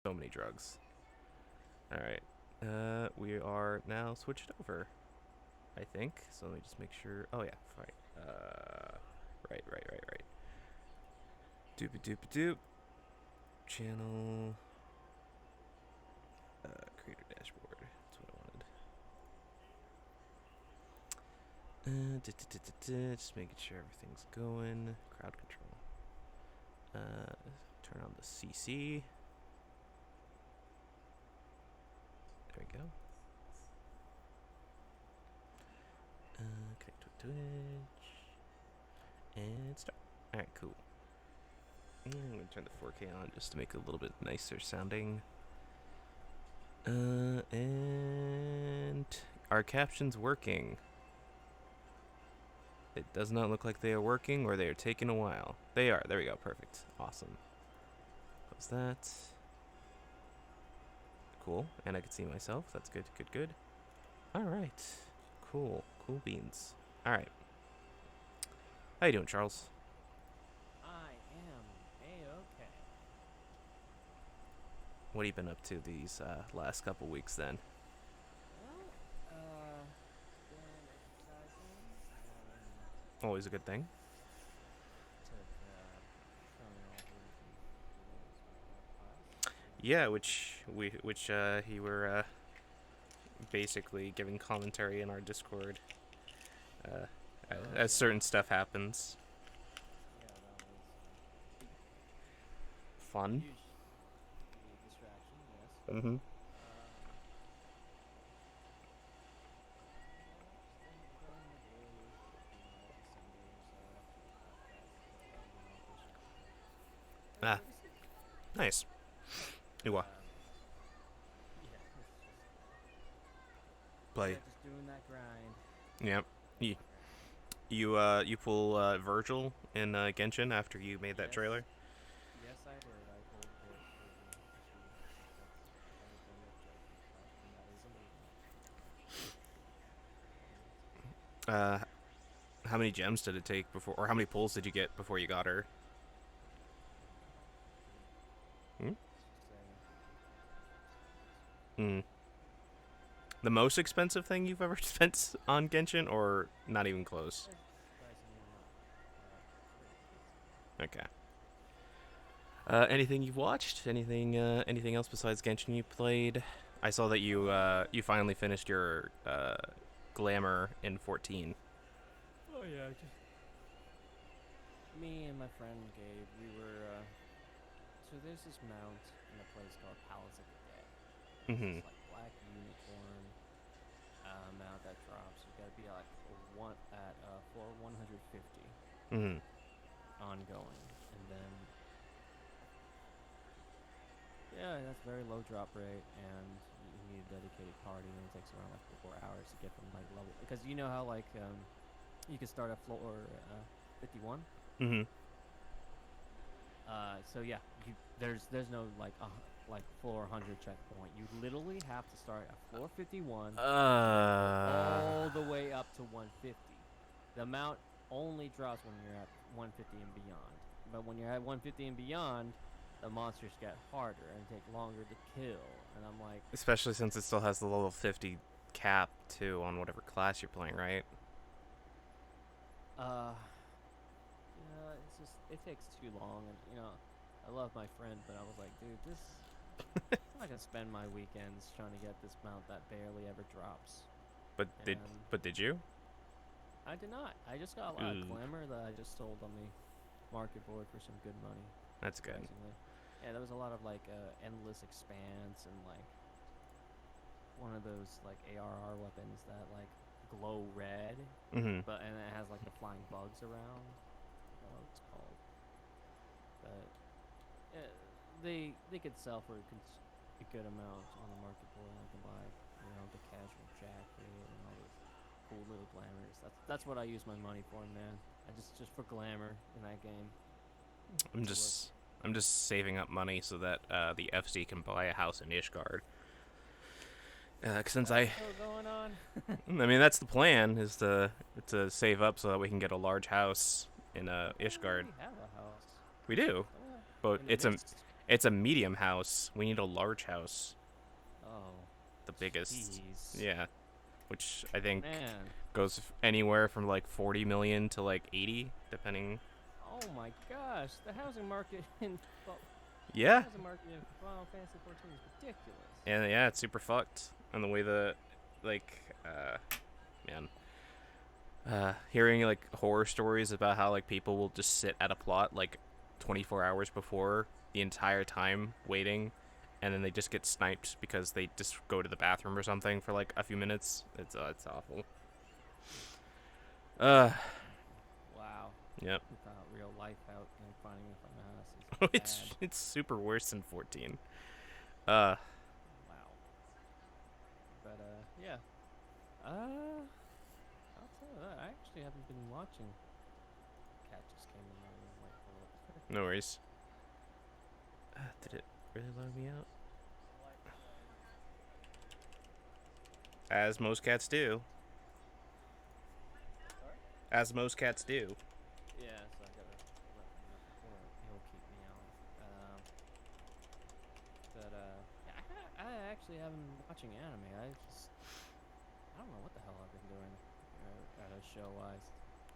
So many drugs. All right. We are now switched over, I think. So let me just make sure. Oh, yeah. Right. Right. Doop doop doop. Channel. Creator dashboard. That's what I wanted. Just making sure everything's going. Crowd control. Turn on the CC. There we go. Connect to Twitch. And start. Alright, cool. I'm going to turn the 4K on just to make it a little bit nicer sounding. And are captions working? It does not look like they are working, or they are taking a while. They are. There we go. Perfect. Awesome. Close that. Cool. And I can see myself. That's good. Alright. Cool beans. Alright. How you doing, Charles? I am A-okay. What have you been up to these last couple weeks then? Well, been exercising and Always a good thing. took showing all the videos class. Yeah, which you were basically giving commentary in our Discord uh, Oh as yeah, certain stuff happens. yeah, that was Fun. usually a distraction. Yes. Mm-hmm. Um, just enjoying the days. Every Sunday or so after the podcast, pushing content. Ah, Pretty sick. nice. You Yeah, it's just play. just doing that grind. Yep. You That grind. you pull Virgil in Genshin after you made that Yes, trailer. yes, I did. I pulled Virgil this week. That was one objective, and that is amazing. Uh, how many gems did it take before, or how many pulls did you get before you got her? Three. Hmm? Let's just say Hmm. The most expensive thing you've ever spent on Genshin, or not even close? surprisingly not. Pretty expensive. Okay. Anything you've watched? Anything else besides Genshin you played? I saw that you finally finished your glamour in 14. Oh yeah, just me and my friend Gabe. We were so there's this mount in a place called Palace of the Dead. It's Mm-hmm. this like black unicorn mount that drops. You gotta be like for 150 Mm-hmm. ongoing, and then yeah, that's very low drop rate, and you need a dedicated party, and it takes around like 4 hours to get from like level. Because you know how like you can start at floor 51. Mm-hmm. So yeah, there's no like floor 100 checkpoint. You literally have to start at floor 51 and go Uh. all the way up to 150. The amount only drops when you're at 150 and beyond. But when you're at 150 and beyond, the monsters get harder and take longer to kill. And I'm like, Especially since it still has the level 50 cap too on whatever class you're playing, right? uh, it's just it takes too long, and I love my friend, but I was like, dude, this I'm not gonna spend my weekends trying to get this mount that barely ever drops. But did And but did you? I did not. I just got a lot of Ooh, glamour that I just sold on the market board for some good money, that's good. surprisingly. Yeah, there was a lot of like endless expanse and like one of those like ARR weapons that like glow red, Mm-hmm. but and it has like the flying bugs around. I forgot what it's called, but uh, they could sell for a good amount on the market board, and I can buy the casual jacket and all those cool little glamours. That's what I use my money for, man. I just for glamour in that game. I'm It works. just I'm just saving up money so that the FC can buy a house in Ishgard. Since That's I still going on. I mean, that's the plan is to save up so that we can get a large house in I thought we Ishgard. already have a house. We do, Oh, but in the it's a mist. It's a medium house. We need a large house. Oh, The biggest. jeez, Yeah. Which I think man. goes anywhere from like 40 million to like 80, depending. Oh my gosh, the housing market in Yeah. housing market in Final Fantasy 14 is ridiculous. And yeah, it's super fucked. And the way that, like, man, hearing like horror stories about how like people will just sit at a plot like 24 hours before the entire time waiting, and then they just get sniped because they just go to the bathroom or something for like a few minutes. It's awful. Uh, Wow, yep. we thought real life out and finding it from the house is bad. it's super worse than 14. Uh, Wow, but yeah. Uh, I'll tell you that I actually haven't been watching. Cat just came in my room. Wait, hold up. no worries. Did it really load me out? As most cats do. Sorry? As most cats do. Yeah, so I gotta let him know, or he'll keep me on. But yeah, I actually haven't been watching anime. I don't know what the hell I've been doing, show wise.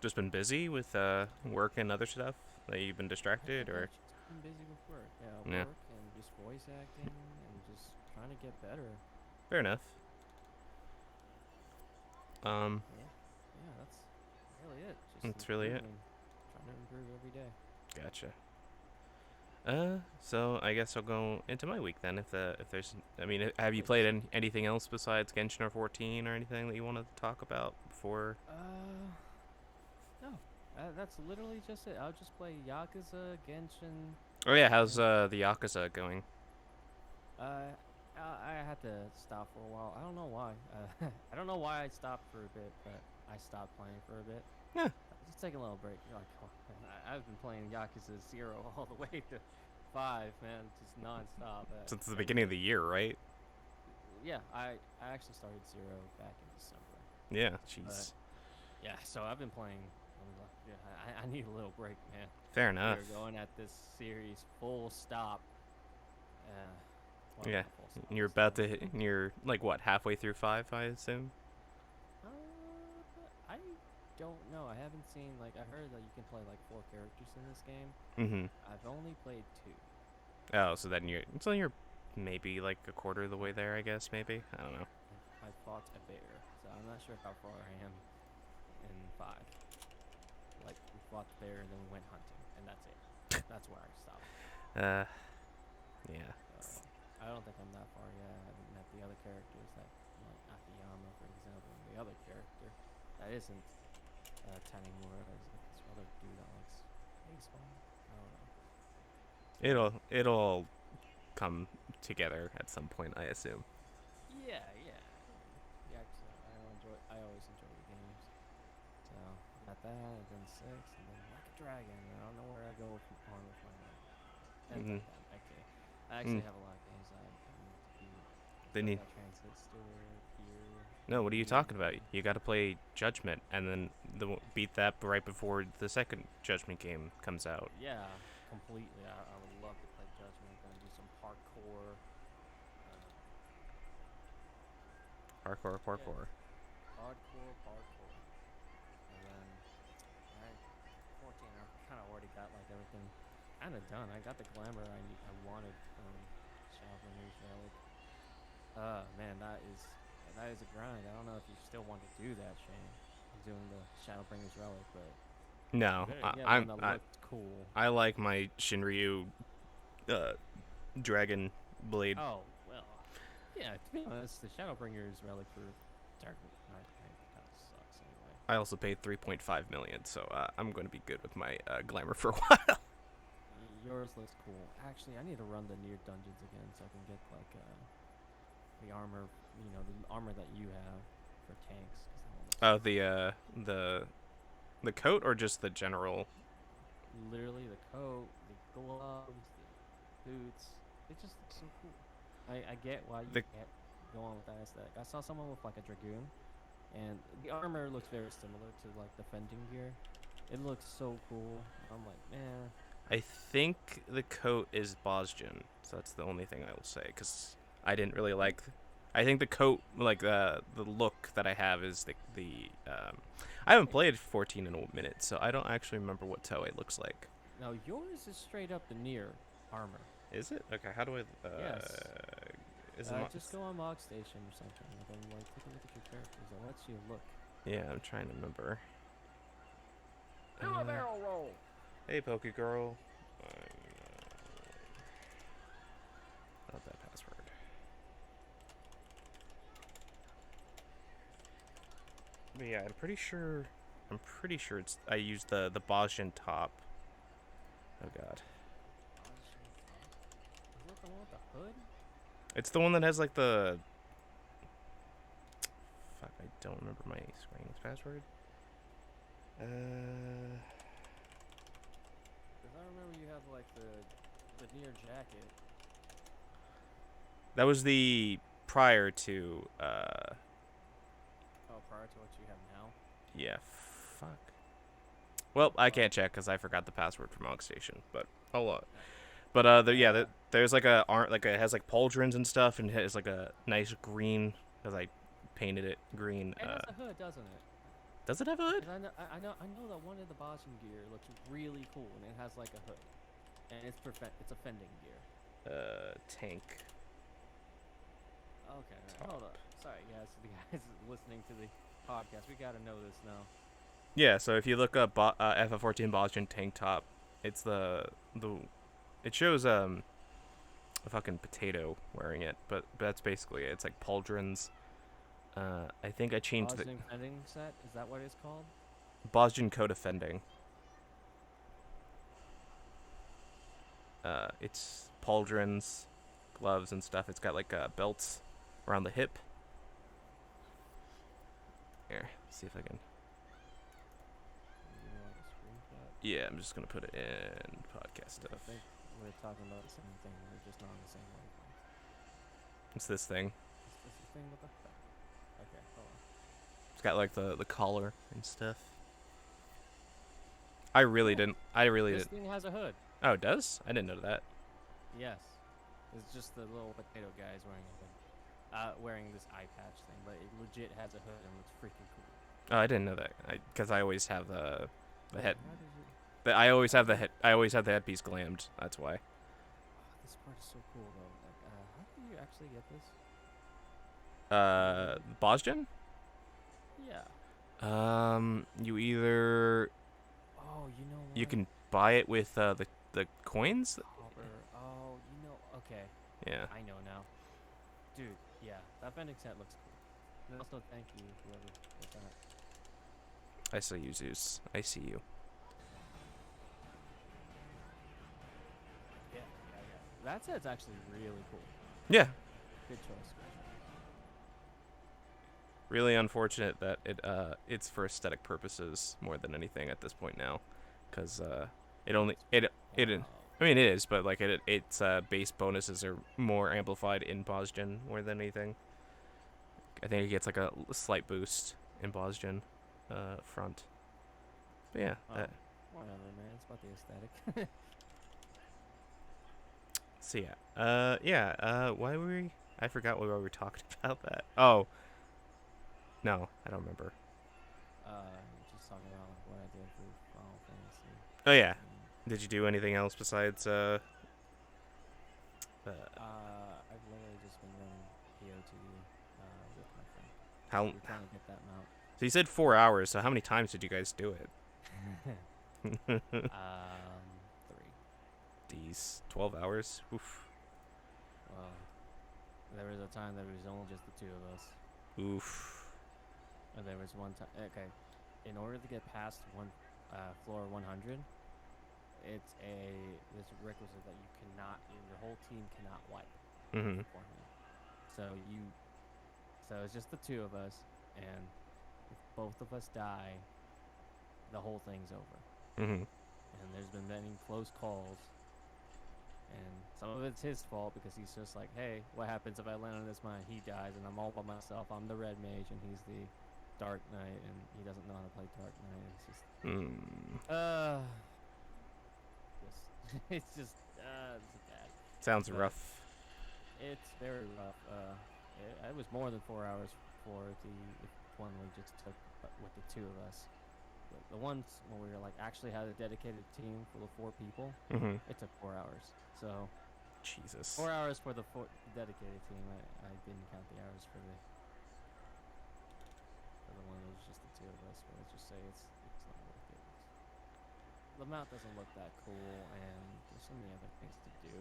Just been busy with work and other stuff. Like you've been distracted, Yeah, or just been busy with work. Yeah, yeah, work and just voice acting and just trying to get better. fair enough. Um, Yeah, yeah, that's really it. Just that's really it. improving, trying to improve every day. Gotcha. So I guess I'll go into my week then. If there's, I mean, have you played Please. anything else besides Genshin or 14 or anything that you want to talk about before? No, that's literally just it. I'll just play Yakuza, Genshin. Oh yeah, how's And, the Yakuza going? I had to stop for a while. I don't know why. I don't know why I stopped for a bit, but I stopped playing for a bit. Yeah, Just taking a little break. You're like, oh, man, I've been playing Yakuza 0 all the way to 5, man, just nonstop. since the beginning of the year, right? Yeah, I actually started 0 back in December. Yeah, But jeez. yeah, so I've been playing. Yeah, I need a little break, man. Fair enough. We're going at this series full stop. Well, Yeah, not full stop. you're about to hit. You're like what, halfway through 5, I assume. I don't know. I haven't seen like I heard that you can play like 4 characters in this game. Mm-hmm. I've only played 2. Oh, so you're maybe like a quarter of the way there, I guess. Maybe I don't know. I fought a bear, so I'm not sure how far I am in 5. Like we fought the bear and then we went hunting, and that's it. That's where I stopped. Uh, yeah. So I don't think I'm that far yet. I haven't met the other characters that like Akiyama, for example, and the other character that isn't Tanimura is like this other dude that likes baseball. I don't know. It'll come together at some point, I assume. Yeah, yeah. Yeah, I always enjoy the games. So got that, and then 6, and then like a dragon. I don't know where I go on with my life. And Mm-hmm. that, okay. I Mm. actually have a lot of games I need to beat. Then I you got Transit Steward here. no. What are you Beat talking about? You got to play Judgment, and then beat that right before the second Judgment game comes out. Yeah, completely. I would love to play Judgment and do some parkour. Uh, yeah, Parkour. parkour. And then, I 14. I kind of already got like everything kind of done. I got the glamour I wanted from Shadowbringers Relic. Man, that is a grind. I don't know if you still want to do that, Shane. Doing the Shadowbringers Relic, but you No, better I, get one I'm that I, looks cool. I like my Shinryu uh, Dragon Blade. Oh well, yeah. To be honest, the Shadowbringers Relic for Dark Knight kind of sucks anyway. I also paid 3.5 million, so I'm going to be good with my glamour for a while. Yours looks cool. Actually, I need to run the near dungeons again so I can get like the armor. You know, the armor that you have for tanks. 'Cause that one looks Oh, the coat or just the general? literally the coat, the gloves, the boots. They just look so cool. I get why you The get going with that aesthetic. I saw someone with like a dragoon, and the armor looks very similar to like defending gear. It looks so cool. I'm like, man, I think the coat is Boston, so that's the only thing I will say. Because I didn't really like. I think the coat, like the look that I have, is the. I haven't played 14 in a minute, so I don't actually remember what Toei looks like. Now yours is straight up the near armor. Is it? Okay, how do I? Yes. Is it? Just go on Log Station or something. Like, I'm like, take a look at your characters. It lets you look. Yeah, I'm trying to remember. Do a barrel roll. Hey, Poke Girl. Not that password. But yeah, I'm pretty sure. It's. I used the Boston top. Oh God. Is that the one with the hood? It's the one that has like the. Fuck, I don't remember my Square Enix password. Because I remember you have like the near jacket. That was the prior to. Oh, prior to what you have now. Yeah. Fuck. Well, I can't check because I forgot the password from Log Station. But hold on. But there's like it has like pauldrons and stuff, and it has like a nice green because I painted it green. It has a hood, doesn't it? Does it have a hood? 'Cause I know that one of the Boston gear looks really cool, and it has like a hood, and it's it's a fending gear. Tank. Okay, hold up. Sorry, guys. The guys listening to the podcast, we gotta know this now. Yeah, so if you look up FF14 Boston tank top, it's it shows a fucking potato wearing it, but that's basically it. It's like pauldrons. I think I changed Boston fending set. Is that what it's called? Boston coat of fending. It's pauldrons, gloves and stuff. It's got like belts around the hip. Here, see if I can. You know, like a screenshot. Yeah, I'm just gonna put it in podcast stuff. I think we're talking about the same thing. We're just not on the same wavelength. It's this thing. Is this thing with the? Okay, hold on. It's got like the collar and stuff. I really didn't. This thing has a hood. Oh, it does? I didn't know that. Yes. It's just the little potato guys wearing a hood. Wearing this eye patch thing, but it legit has a hood and looks freaking cool. Oh, I didn't know that. Because I always have the head. How does it? But I always have the head. I always have the headpiece glammed. That's why. Oh, this part is so cool though. Like, how do you actually get this? Boston? Yeah. You either Oh, you know what? you can buy it with the coins. Copper. Oh, you know. Okay. Yeah. I know now. Dude, yeah, that vending set looks cool. And also, thank you, whoever did that. I see you, Zeus. I see you. Yeah. That set's actually really cool. Yeah. Good choice. Really unfortunate that it's for aesthetic purposes more than anything at this point now, because it only it Wow. I mean, it is, but like its base bonuses are more amplified in Boston more than anything. I think it gets like a slight boost in Boston front. But yeah, Oh, whatever, man. It's about the aesthetic. so yeah, why were we? I forgot why we were talking about that. Oh, no, I don't remember. Just talking about like, what I did for Final Fantasy. Oh yeah, And, did you do anything else besides I've literally just been running POTD with my friend. how? We're trying to get that mount. So you said 4 hours. So how many times did you guys do it? 3. These 12 hours. Oof. Well, there was a time that it was only just the two of us. Oof. And there was one time. Okay, in order to get past floor 100, it's this requisite that you cannot, your whole team cannot wipe Mhm. beforehand. So it's just the two of us, and if both of us die, the whole thing's over. Mhm. And there's been many close calls, and some of it's his fault because he's just like, hey, what happens if I land on this mine? He dies, and I'm all by myself. I'm the red mage, and he's the Dark Knight, and he doesn't know how to play Dark Knight. It's just it's bad. Sounds But rough. it's very rough. It was more than 4 hours for the if one we just took with the two of us. The ones when we were like actually had a dedicated team full of 4 people, Mm-hmm. it took 4 hours. So Jesus. 4 hours for the dedicated team. I didn't count the hours for the one that was just the two of us. But let's just say it's not worth it. The map doesn't look that cool, and there's so many other things to do.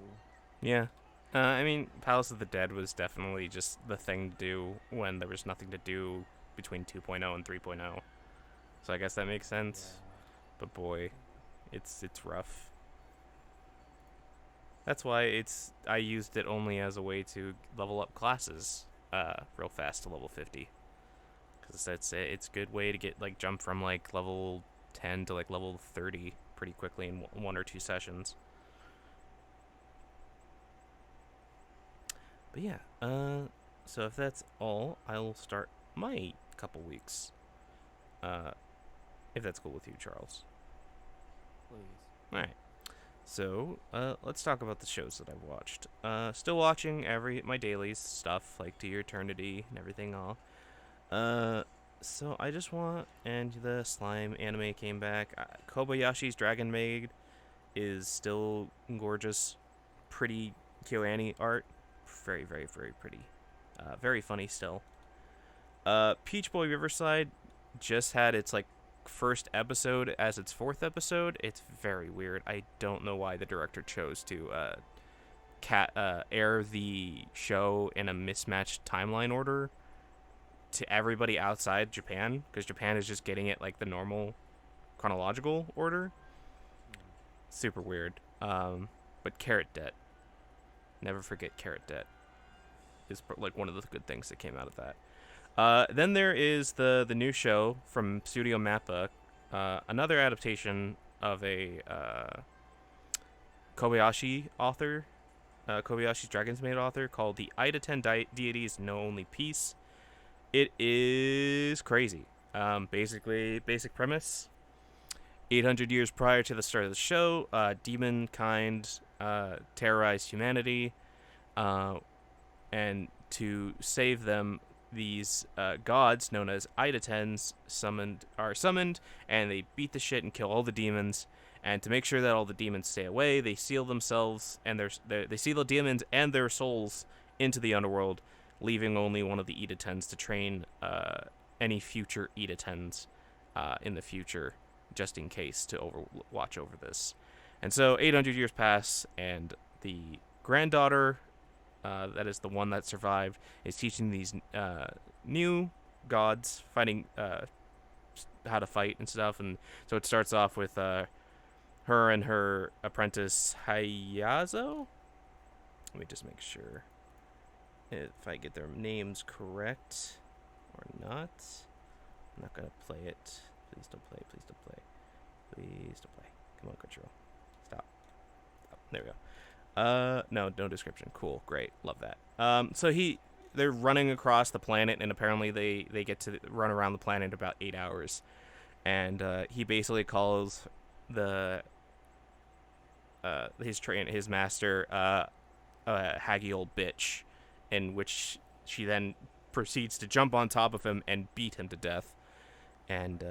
Yeah. I mean, Palace of the Dead was definitely just the thing to do when there was nothing to do between 2.0 and 3.0. So I guess that makes sense. Yeah. But boy, it's rough. That's why I used it only as a way to level up classes real fast to level 50. Cuz it's a good way to get like jump from like level 10 to like level 30 pretty quickly in one or two sessions. But yeah, so if that's all, I'll start my couple weeks. Uh, if that's cool with you, Charles. Please. All right. So, let's talk about the shows that I've watched. Still watching my dailies stuff like To Your Eternity and everything all. So I just want and the slime anime came back. Kobayashi's Dragon Maid is still gorgeous, pretty KyoAni art, very very very pretty, very funny still. Peach Boy Riverside just had its like first episode as its fourth episode. It's very weird. I don't know why the director chose to air the show in a mismatched timeline order to everybody outside Japan, because Japan is just getting it like the normal chronological order. Mm. Super weird. But Carrot Debt. Never forget Carrot Debt. Is like one of the good things that came out of that. Then there is the new show from Studio Mappa, another adaptation of a Kobayashi author, Kobayashi's Dragon's Maid author, called The Ida Ten Deities Know Only Peace. It is crazy. Basically, basic premise: 800 years prior to the start of the show, demon kind terrorized humanity, and to save them, these gods known as Idatens are summoned, and they beat the shit and kill all the demons. And to make sure that all the demons stay away, they seal themselves and they seal the demons and their souls into the underworld, leaving only one of the Idatens to train any future Idatens in the future, just in case to watch over this. And so 800 years pass, and the granddaughter, that is the one that survived, is teaching these new gods fighting how to fight and stuff. And so it starts off with her and her apprentice Hayazo. Let me just make sure if I get their names correct or not. I'm not gonna play it. Please don't play. Please don't play. Please don't play. Come on, Control. Stop. There we go. No description. Cool, great, love that. So they're running across the planet, and apparently they get to run around the planet in about 8 hours, and he basically calls his master a haggy old bitch, in which she then proceeds to jump on top of him and beat him to death, and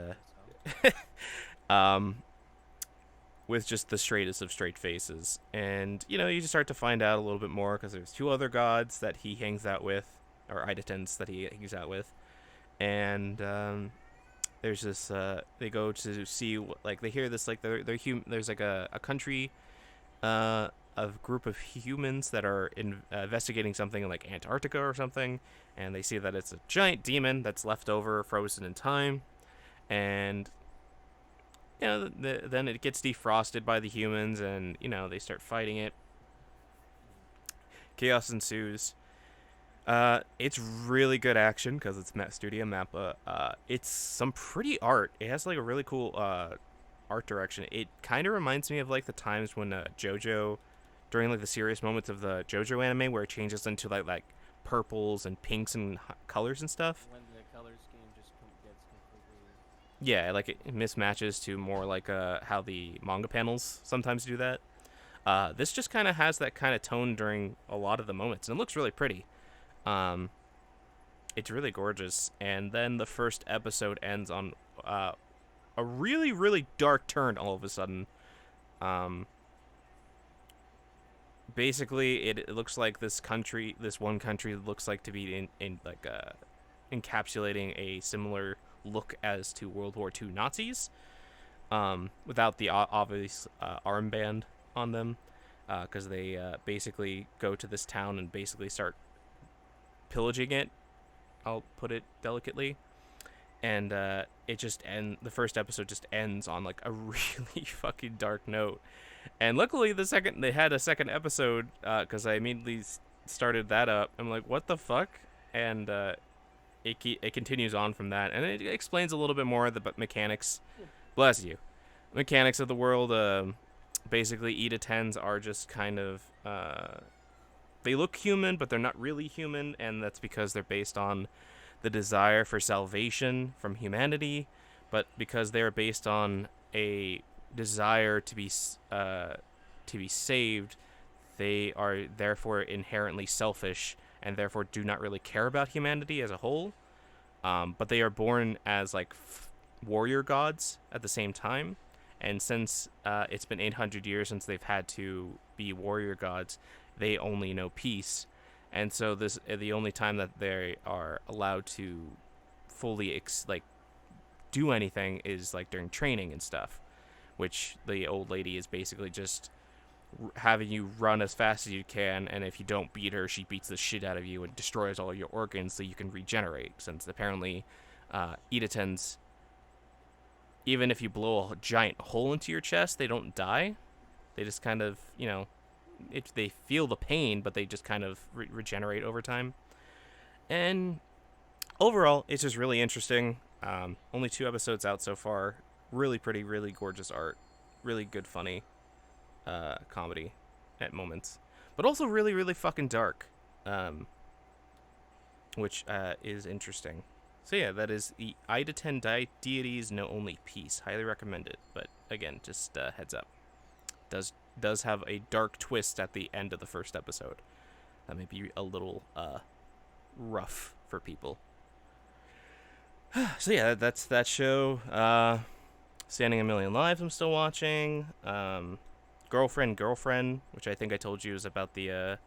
with just the straightest of straight faces. And, you just start to find out a little bit more, because there's two other gods that he hangs out with, or Idatens that he hangs out with. And there's this, they go to see, like, they hear this, like, there's like a country, a group of humans that are investigating something in, like, Antarctica or something. And they see that it's a giant demon that's left over, frozen in time. And then it gets defrosted by the humans, and they start fighting it. Chaos ensues. It's really good action because it's Studio Mappa. It's some pretty art. It has like a really cool art direction. It kind of reminds me of like the times when JoJo, during like the serious moments of the JoJo anime, where it changes into like purples and pinks and colors and stuff. When the color scheme just gets completely. Yeah, like it mismatches to more like how the manga panels sometimes do that. This just kind of has that kind of tone during a lot of the moments, and it looks really pretty. Um, it's really gorgeous, and then the first episode ends on a really, really dark turn all of a sudden. Um, Basically, it looks like this one country looks like to be in like encapsulating a similar look as to World War II Nazis, without the obvious armband on them, because they basically go to this town and basically start pillaging it. I'll put it delicately, and the first episode just ends on like a really fucking dark note. And luckily, they had a second episode, because I immediately started that up. I'm like, what the fuck? And it continues on from that, and it explains a little bit more of the mechanics. Bless you, mechanics of the world. Basically, Eda 10s are just kind of they look human, but they're not really human, and that's because they're based on the desire for salvation from humanity, but because they're based on a desire to be saved, they are therefore inherently selfish and therefore do not really care about humanity as a whole. But they are born as like warrior gods at the same time, and since it's been 800 years since they've had to be warrior gods, they only know peace, and so this the only time that they are allowed to fully do anything is like during training and stuff, which the old lady is basically just having you run as fast as you can, and if you don't beat her, she beats the shit out of you and destroys all your organs so you can regenerate, since apparently Edatons, even if you blow a giant hole into your chest, they don't die. They just kind of, they feel the pain, but they just kind of regenerate over time. And overall, it's just really interesting. Only 2 episodes out so far. Really pretty, really gorgeous art. Really good, funny comedy at moments. But also really, really fucking dark. Which is interesting. So yeah, that is the Ida 10 Deities Know Only Peace. Highly recommend it. But again, just heads up. Does have a dark twist at the end of the first episode. That may be a little rough for people. So yeah, that's that show. Standing a Million Lives I'm still watching. Girlfriend, which I think I told you is about the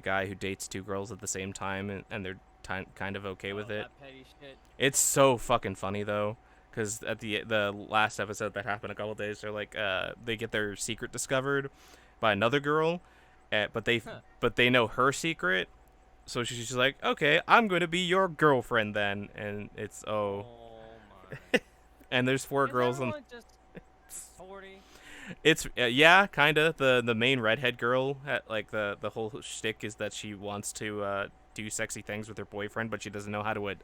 guy who dates 2 girls at the same time, and they're kind of okay with it. That petty shit. It's so fucking funny though, because at the last episode that happened a couple days, they're like they get their secret discovered by another girl, but they know her secret, so she's just like, okay, I'm going to be your girlfriend then, and it's Oh my. and there's 4 Is girls and everyone just 40? it's yeah, kind of the main redhead girl. Like the whole shtick is that she wants to do sexy things with her boyfriend, but she doesn't know how to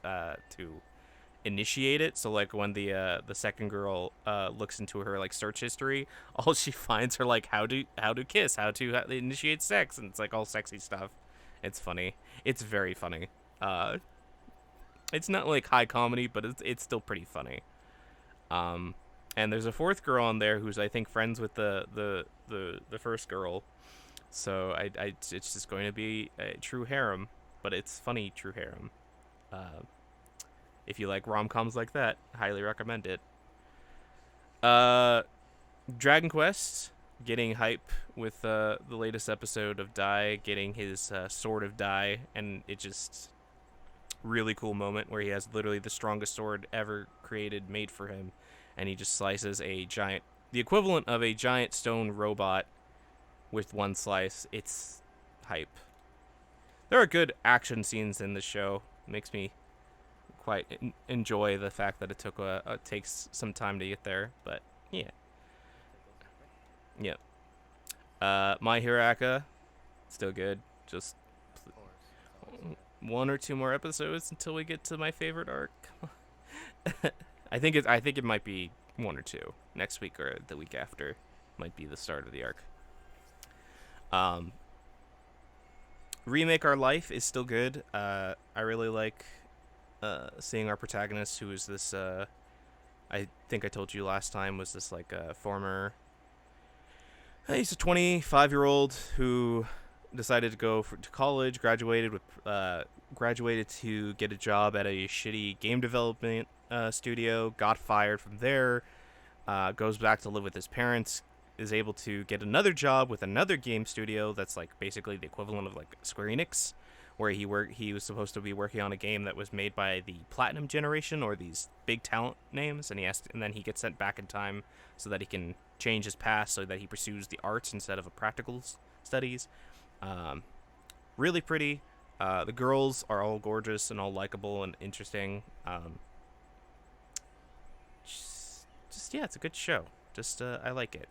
initiate it. So like when the second girl looks into her like search history, all she finds are like how to kiss, how to initiate sex, and it's like all sexy stuff. It's funny. It's very funny. It's not like high comedy, but it's still pretty funny. And there's a 4th girl on there who's I think friends with the first girl, so it's just going to be a true harem, but it's funny true harem. If you like rom-coms like that, highly recommend it. Dragon Quest getting hype with the latest episode of Dai getting his sword of Dai, and it just really cool moment where he has literally the strongest sword ever created, made for him, and he just slices the equivalent of a giant stone robot with one slice. It's hype. There are good action scenes in the show. It makes me quite enjoy the fact that it takes some time to get there, but yeah. My Hero Academia, still good. Just Of course. 1 or 2 more episodes until we get to my favorite arc. I think it might be 1 or 2 next week or the week after. Might be the start of the arc. Remake Our Life is still good. I really like seeing our protagonist, who is this I think I told you last time was this like former He's a 25-year-old who decided to go to college, graduated to get a job at a shitty game development studio, got fired from there, goes back to live with his parents, is able to get another job with another game studio that's like basically the equivalent of like Square Enix, where he was supposed to be working on a game that was made by the Platinum Generation or these big talent names, and then he gets sent back in time so that he can change his past so that he pursues the arts instead of a practical studies. Um, really pretty. The girls are all gorgeous and all likable and interesting. Just yeah, it's a good show. Just I like it.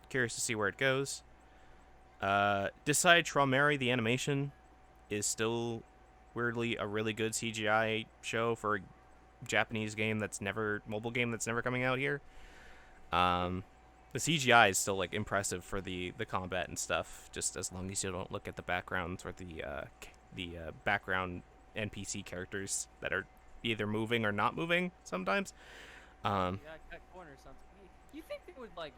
Curious to see where it goes. Decide Traumary, the animation, is still weirdly a really good CGI show for a Japanese mobile game that's never coming out here. The CGI is still like impressive for the combat and stuff. Just as long as you don't look at the backgrounds or the background NPC characters that are either moving or not moving sometimes. That corner sounds. You think they would like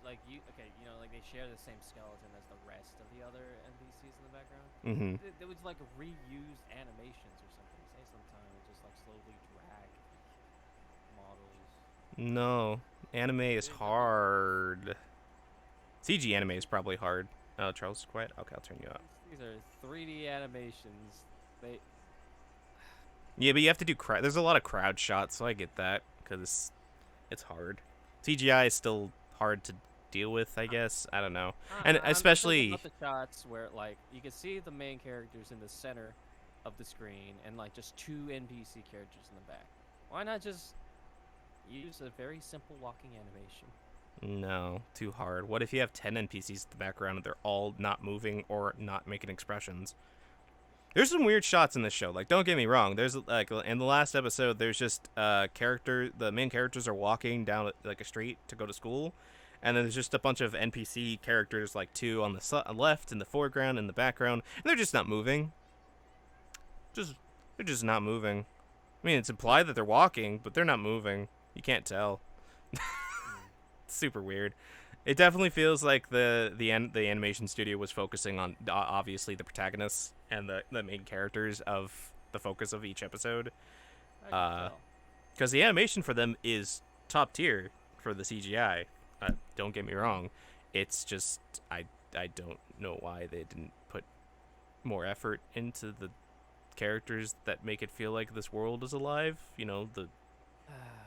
okay, like they share the same skeleton as the rest of the other NPCs in the background. Mm-hmm. They would like reuse animations or something. Say sometime and just like slowly drag models. No, anime is hard. CG anime is probably hard. Oh, Charles is quiet. Okay, I'll turn you up. These are 3D animations. Yeah, but you have to do there's a lot of crowd shots, so I get that because it's hard. CGI is still hard to deal with, I guess. I don't know, and especially I'm talking about the shots where like you can see the main characters in the center of the screen and like just 2 NPC characters in the back. Why not just use a very simple walking animation? No, too hard. What if you have 10 NPCs in the background and they're all not moving or not making expressions? There's some weird shots in this show. Like, don't get me wrong. There's like in the last episode, there's just the main characters are walking down like a street to go to school, and then there's just a bunch of NPC characters, like 2 on the left, in the foreground, in the background, and they're just not moving. They're just not moving. I mean, it's implied that they're walking, but they're not moving. You can't tell. It's super weird. It definitely feels like the animation studio was focusing on obviously the protagonists and the main characters of the focus of each episode. Because the animation for them is top tier for the CGI. Don't get me wrong. It's just I don't know why they didn't put more effort into the characters that make it feel like this world is alive. You know, the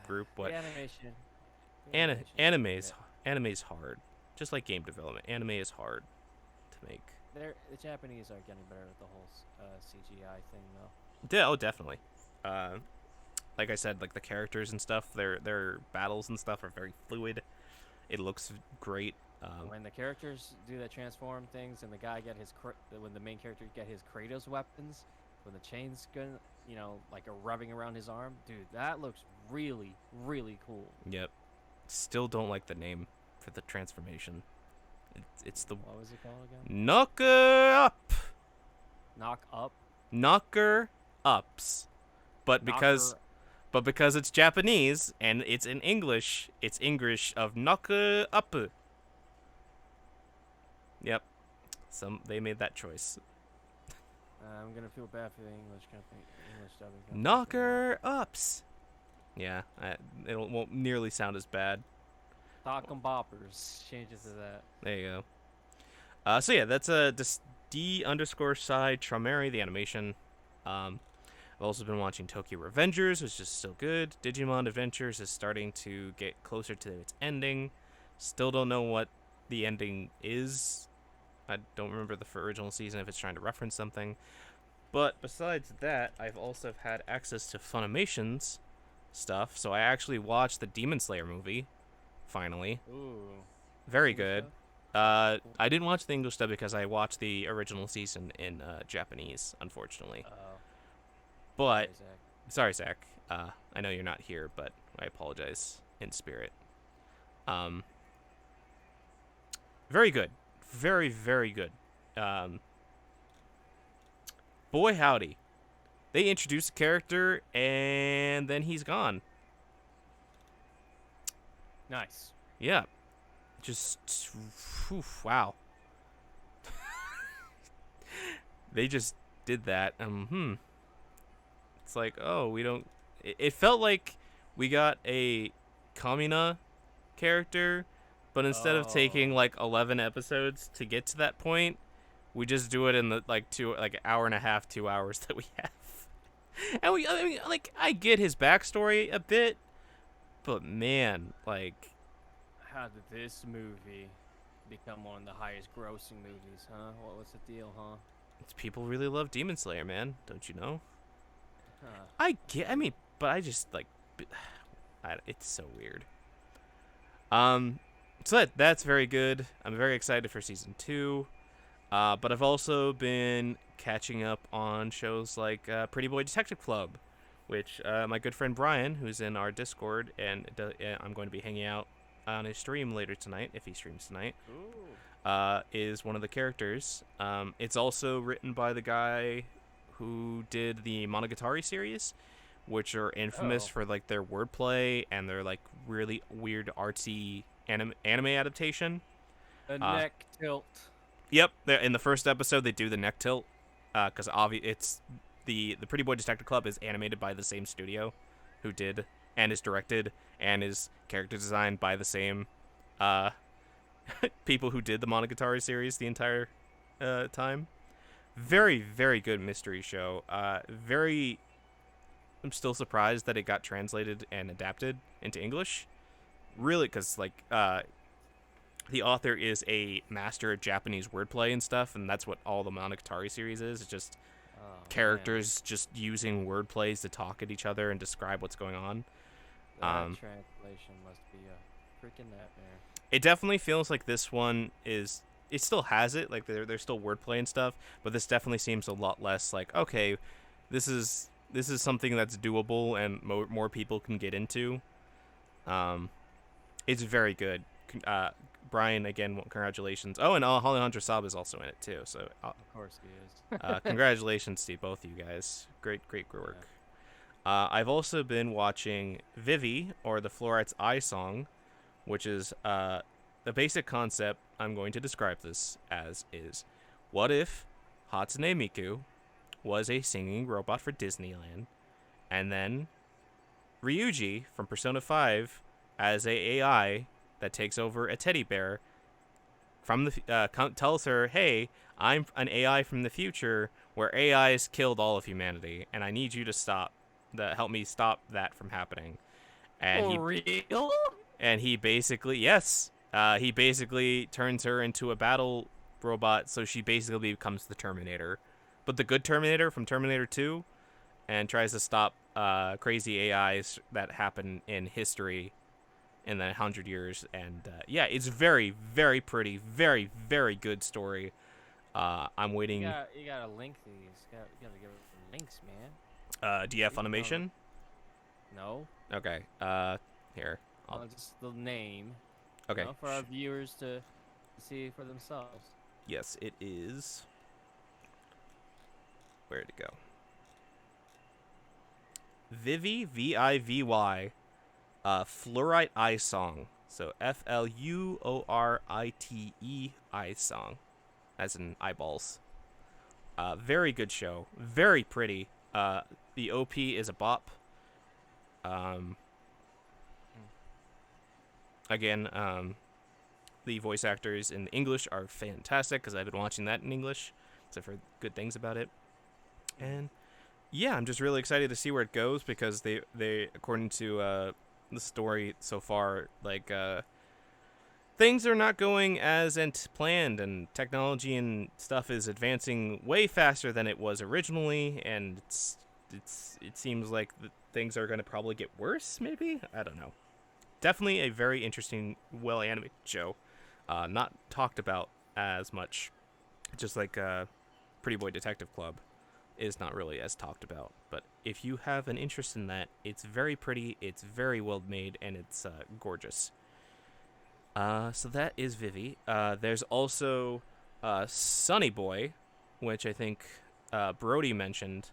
group. What the animation. Anime's hard. Just like game development, anime is hard to make. The Japanese are getting better at the whole CGI thing, though. Yeah, oh, definitely. Like I said, like the characters and stuff, their battles and stuff are very fluid. It looks great. When the characters do the transform things, and the guy when the main character get his Kratos weapons, when the chains gun, like are rubbing around his arm, dude, that looks really, really cool. Yep. Still don't like the name for the transformation. It's the what was it called again? Knocker up. Knock up. Knocker ups, but because it's Japanese and it's in English, it's English of knocker up. Yep. They made that choice. I'm gonna feel bad for the English dubbing. Knocker ups. Yeah, it won't nearly sound as bad. Talk 'em boppers changes to that. There you go. So yeah, that's this D_side Traumary, the animation. I've also been watching Tokyo Revengers, which is still good. Digimon Adventures is starting to get closer to its ending. Still don't know what the ending is. I don't remember the original season if it's trying to reference something. But besides that, I've also had access to Funimation's stuff, so I actually watched the Demon Slayer movie, finally. Ooh. Very good. I didn't watch the English dub because I watched the original season in Japanese, unfortunately. But, sorry, Zach. I know you're not here, but I apologize in spirit. Very good. Very, very good. Boy, howdy. They introduce a character, and then he's gone. Nice. Yeah. just, wow. They just did that. It's like, oh, we don't. It felt like we got a Kamina character, but instead of Oh, taking like 11 episodes to get to that point, we just do it in the like hour and a half, 2 hours that we have. And I mean, like, I get his backstory a bit, but man, like, how did this movie become one of the highest grossing movies, huh? What's the deal, huh? people really love Demon Slayer, man. Don't you know? Huh. I mean, but I just like, it's so weird. Um, so that's very good. I'm very excited for season 2. But I've also been catching up on shows like Pretty Boy Detective Club, which my good friend Brian, who's in our Discord, and I'm going to be hanging out on his stream later tonight, if he streams tonight, Ooh. is one of the characters. It's also written by the guy who did the Monogatari series, which are infamous Oh. for like their wordplay and their like really weird artsy anime adaptation. A Uh, neck tilt. Yep, in the first episode they do the neck tilt, because it's the Pretty Boy Detective Club is animated by the same studio, who did and is directed and is character designed by the same uh, people who did the Monogatari series the entire time. Very very good mystery show. Very, I'm still surprised that it got translated and adapted into English. Really, because like the author is a master of Japanese wordplay and stuff, and that's what all the Monogatari series is. It's just Oh man, characters just using wordplays to talk at each other and describe what's going on. that translation must be a freaking nightmare. It definitely feels like this one is. It still has it, like there's still wordplay and stuff, but this definitely seems a lot less like, okay, this is something that's doable and more people can get into. Um, it's very good. Brian, again, congratulations. Oh, and Alejandro Saab is also in it too. So, Of course he is. congratulations to both you guys. Great work. I've also been watching Vivi, or the Fluoride's Eye Song, which is the basic concept. I'm going to describe this as is: what if Hatsune Miku was a singing robot for Disneyland, and then Ryuji from Persona 5 as a AI that takes over a teddy bear from the tells her, "Hey, I'm an AI from the future where AIs killed all of humanity, and I need you to help me stop that from happening." And For real? he basically, yes, he basically turns her into a battle robot, so she basically becomes the Terminator, but the good Terminator from Terminator 2, and tries to stop crazy AIs that happen in history in the 100 years. And yeah, it's very very pretty, very very good story. I'm waiting. You gotta link these. You gotta give them links, man. Do you have You can tell Funimation? No. Okay. Here. Just the name. Okay. For our viewers to see for themselves. Yes, it is. Where'd it go? Vivi, Vivy, Fluorite Eye Song. So Fluorite Eye Song, as in eyeballs. Very good show. Very pretty. The OP is a bop. Again, the voice actors in English are fantastic, because I've been watching that in English, so I've heard good things about it. And yeah, I'm just really excited to see where it goes, because they according to the story so far, like things are not going as planned, and technology and stuff is advancing way faster than it was originally, and it seems like things are going to probably get worse. Maybe, I don't know. Definitely a very interesting, well animated show. Not talked about as much, just like Pretty Boy Detective Club is not really as talked about. But if you have an interest in that, it's very pretty, it's very well made, and it's gorgeous. So that is Vivi. There's also Sunny Boy, which I think Brody mentioned,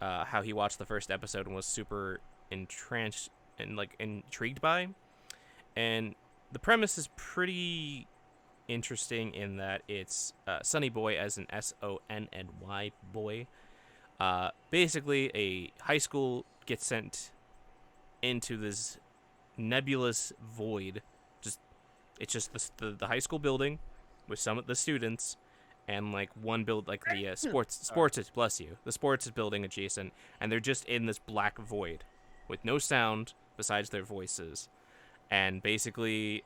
how he watched the first episode and was super entranced and like intrigued by. And the premise is pretty interesting in that it's Sonny Boy as an Sonny boy. Basically, a high school gets sent into this nebulous void. It's just the high school building with some of the students, and like one build like the sports is bless you the sports is building adjacent, and they're just in this black void with no sound besides their voices, and basically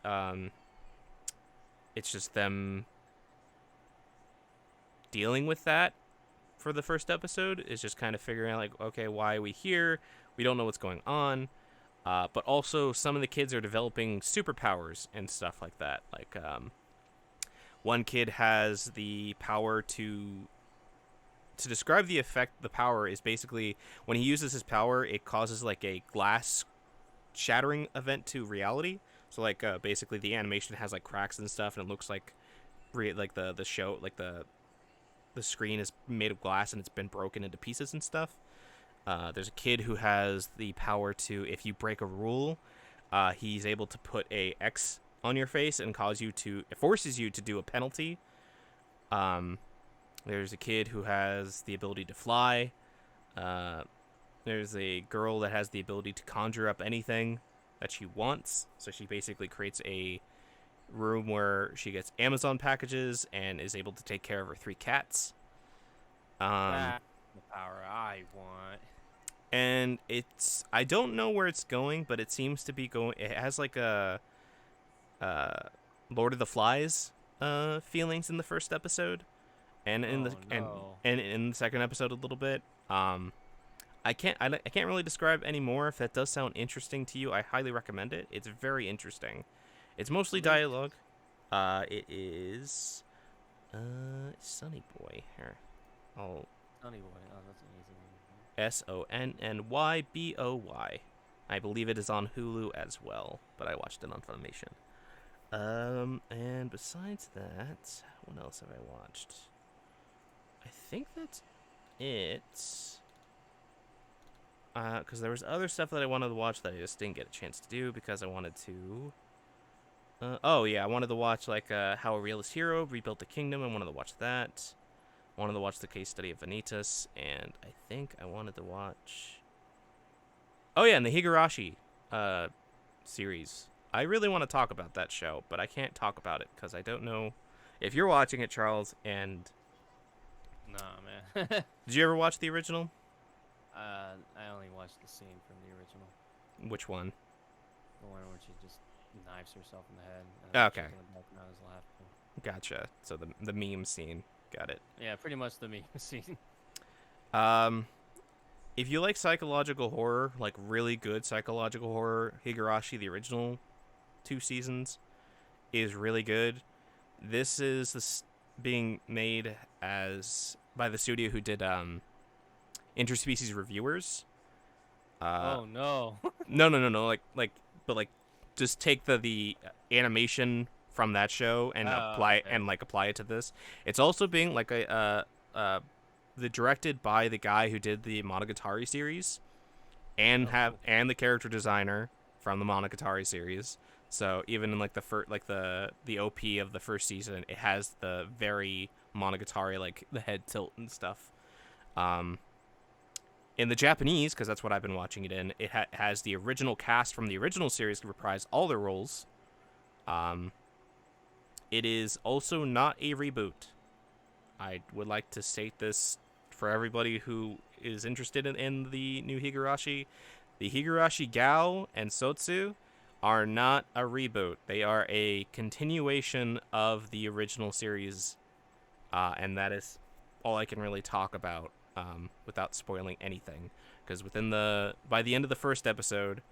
it's just them dealing with that for the first episode. Is just kind of figuring out like, okay, why are we here? We don't know what's going on. But also some of the kids are developing superpowers and stuff like that. Like one kid has the power to describe the effect. The power is basically when he uses his power, it causes like a glass shattering event to reality. So like basically the animation has like cracks and stuff, and it looks like like the show, like the screen is made of glass and it's been broken into pieces and stuff. There's a kid who has the power to, if you break a rule, he's able to put a X on your face and it forces you to do a penalty. There's a kid who has the ability to fly. There's a girl that has the ability to conjure up anything that she wants. So she basically creates a room where she gets Amazon packages and is able to take care of her 3 cats. That's the power I want. And I don't know where it's going, but it seems to be going. It has like a Lord of the Flies feelings in the first episode, and in and in the second episode a little bit. I can't really describe anymore. If that does sound interesting to you, I highly recommend it. It's very interesting. It's mostly dialogue. It is Sonny Boy here. Sonny Boy. Oh, that's an easy one. Sonnyboy. I believe it is on Hulu as well, but I watched it on Funimation. And besides that, what else have I watched? I think that's it. Because there was other stuff that I wanted to watch that I just didn't get a chance to do because I wanted to. I wanted to watch like How a Realist Hero Rebuilt the Kingdom. I wanted to watch that. I wanted to watch the case study of Vanitas, and I think I wanted to watch. Oh yeah, and the Higurashi series. I really want to talk about that show, but I can't talk about it because I don't know if you're watching it, Charles. And nah, man. Did you ever watch the original? I only watched the scene from the original. Which one? The one where she just knives herself in the head. And okay. I was laughing. Gotcha. So the meme scene. Got it. Yeah, pretty much the meme scene. If you like psychological horror, like really good psychological horror, Higurashi, the original 2 seasons, is really good. This is being made by the studio who did Interspecies Reviewers. Oh no. No. But just take the animation from that show and apply it to this. It's also being like directed by the guy who did the Monogatari series, and the character designer from the Monogatari series. So even in like the OP of the first season, it has the very Monogatari, like the head tilt and stuff. In the Japanese, because that's what I've been watching it in, it has the original cast from the original series to reprise all their roles. It is also not a reboot. I would like to state this for everybody who is interested in the new Higurashi. The Higurashi Gao and Sotsu are not a reboot. They are a continuation of the original series, and that is all I can really talk about without spoiling anything. Because by the end of the first episode,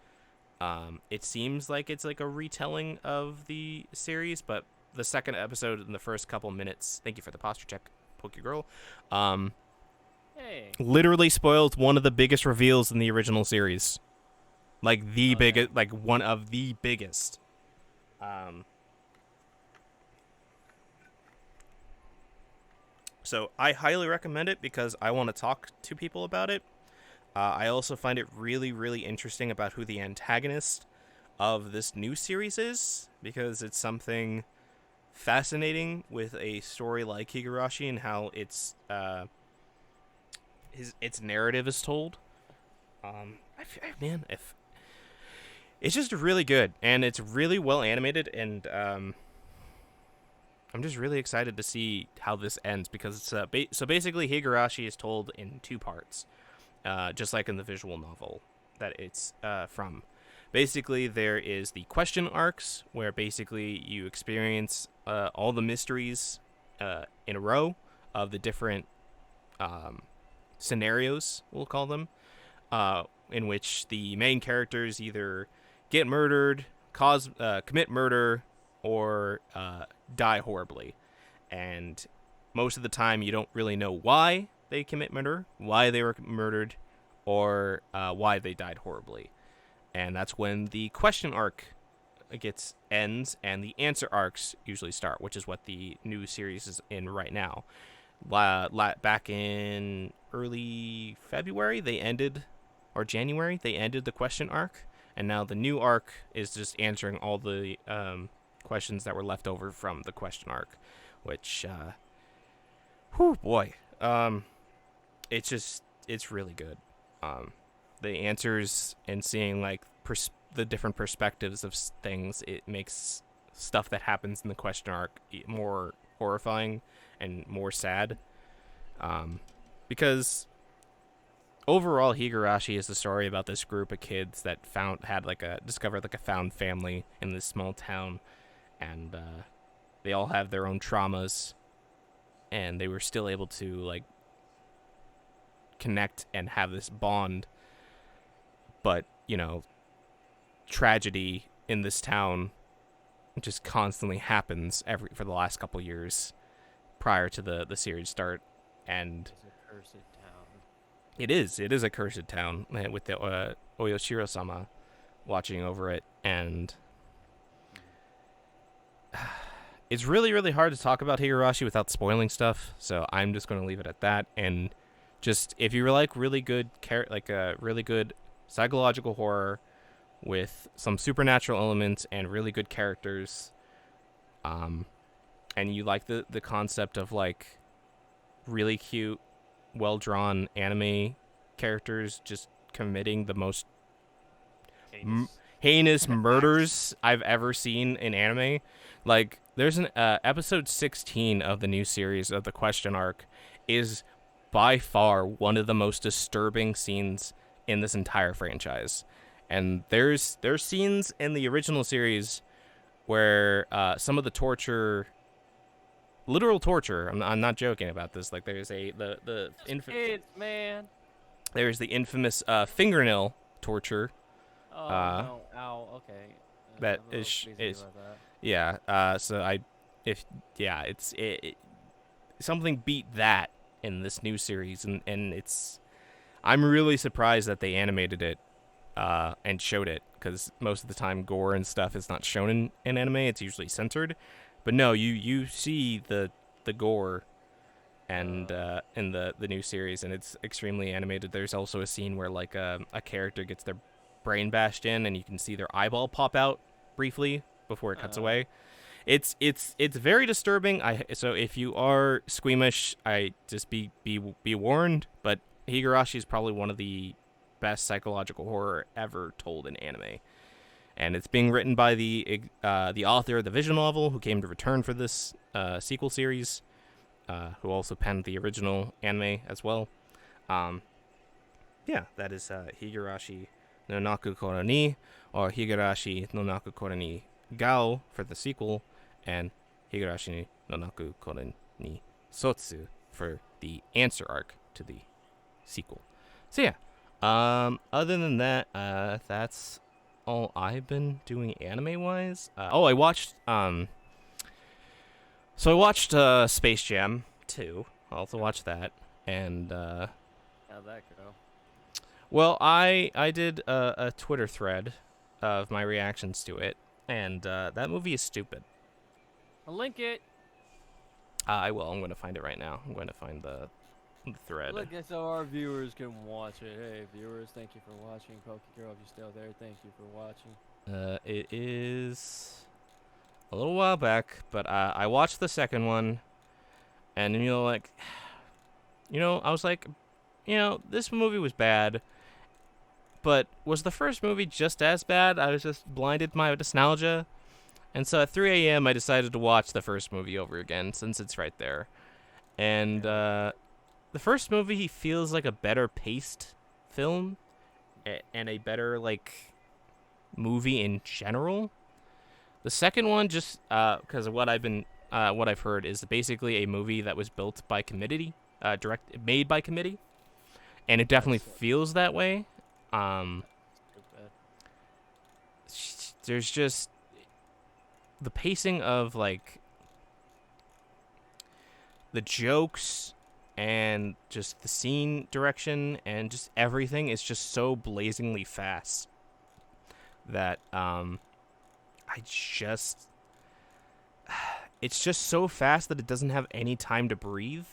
it seems like it's like a retelling of the series, but the second episode in the first couple minutes, thank you for the posture check, Poke Girl, literally spoils one of the biggest reveals in the original series. Like the biggest, like one of the biggest. So I highly recommend it because I want to talk to people about it. I also find it really, really interesting about who the antagonist of this new series is, because it's something fascinating with a story like Higurashi and how its narrative is told. Man, if it's just really good and it's really well animated, and I'm just really excited to see how this ends, because it's so basically Higurashi is told in two parts, just like in the visual novel that it's from. Basically, there is the question arcs, where basically you experience all the mysteries in a row of the different scenarios, we'll call them, in which the main characters either get murdered, commit murder, or die horribly. And most of the time, you don't really know why they commit murder, why they were murdered, or why they died horribly. And that's when the question arc ends and the answer arcs usually start, which is what the new series is in right now. Back in early February, they ended, or January, they ended the question arc, and now the new arc is just answering all the questions that were left over from the question arc, which, whew, boy, it's really good. The answers and seeing like the different perspectives of things, it makes stuff that happens in the question arc more horrifying and more sad. Because overall, Higurashi is the story about this group of kids that discovered like a found family in this small town, and they all have their own traumas, and they were still able to like connect and have this bond. But tragedy in this town just constantly happens for the last couple years prior to the series start, and It's a cursed town. it is a cursed town with the Oyoshiro-sama watching over it, and it's really, really hard to talk about Higurashi without spoiling stuff, so I'm just going to leave it at that. And just, if you like really good really good psychological horror with some supernatural elements and really good characters, and you like the concept of like really cute, well-drawn anime characters just committing the most heinous murders I've ever seen in anime. Like, there's an episode 16 of the new series of the question arc is by far one of the most disturbing scenes in this entire franchise. And there's scenes in the original series where some of the torture, literal torture, I'm not joking about this. Like, there's Kids, man. there's the infamous fingernail torture. Oh no! Ow. Okay. That I'm a little is crazy about that. yeah. Something beat that in this new series, and I'm really surprised that they animated it and showed it, because most of the time gore and stuff is not shown in anime. It's usually censored, but no, you see the gore and in the new series, and it's extremely animated. There's also a scene where like a character gets their brain bashed in, and you can see their eyeball pop out briefly before it cuts away. It's very disturbing. So if you are squeamish, I just be warned. But Higurashi is probably one of the best psychological horror ever told in anime, and it's being written by the author of the visual novel, who came to return for this sequel series, who also penned the original anime as well. Yeah, that is Higurashi no Naku Koro ni, or Higurashi no Naku Koro ni Gao for the sequel, and Higurashi no Naku Koro ni Sotsu for the answer arc to the sequel. So yeah, other than that, that's all I've been doing anime wise. I watched Space Jam 2. I also watched that, and How'd that go? well, I did a Twitter thread of my reactions to it, and that movie is stupid. I'll link it. I will. I'm going to find it right now. I'm going to find thread. Look, so our viewers can watch it. Hey, viewers, thank you for watching. Pokey Girl, if you're still there, thank you for watching. It is a little while back, but I watched the second one, and like, I was like, this movie was bad, but was the first movie just as bad? I was just blinded by nostalgia, and so at 3 a.m. I decided to watch the first movie over again since it's right there, and Yeah. the first movie feels like a better paced film, and a better like movie in general. The second one, just because of what I've heard, is basically a movie that was built by committee, made by committee, and it definitely That's so feels that way. Um, stupid. there's just the pacing of like the jokes and just the scene direction and just everything is just so blazingly fast that I just it's just so fast that it doesn't have any time to breathe.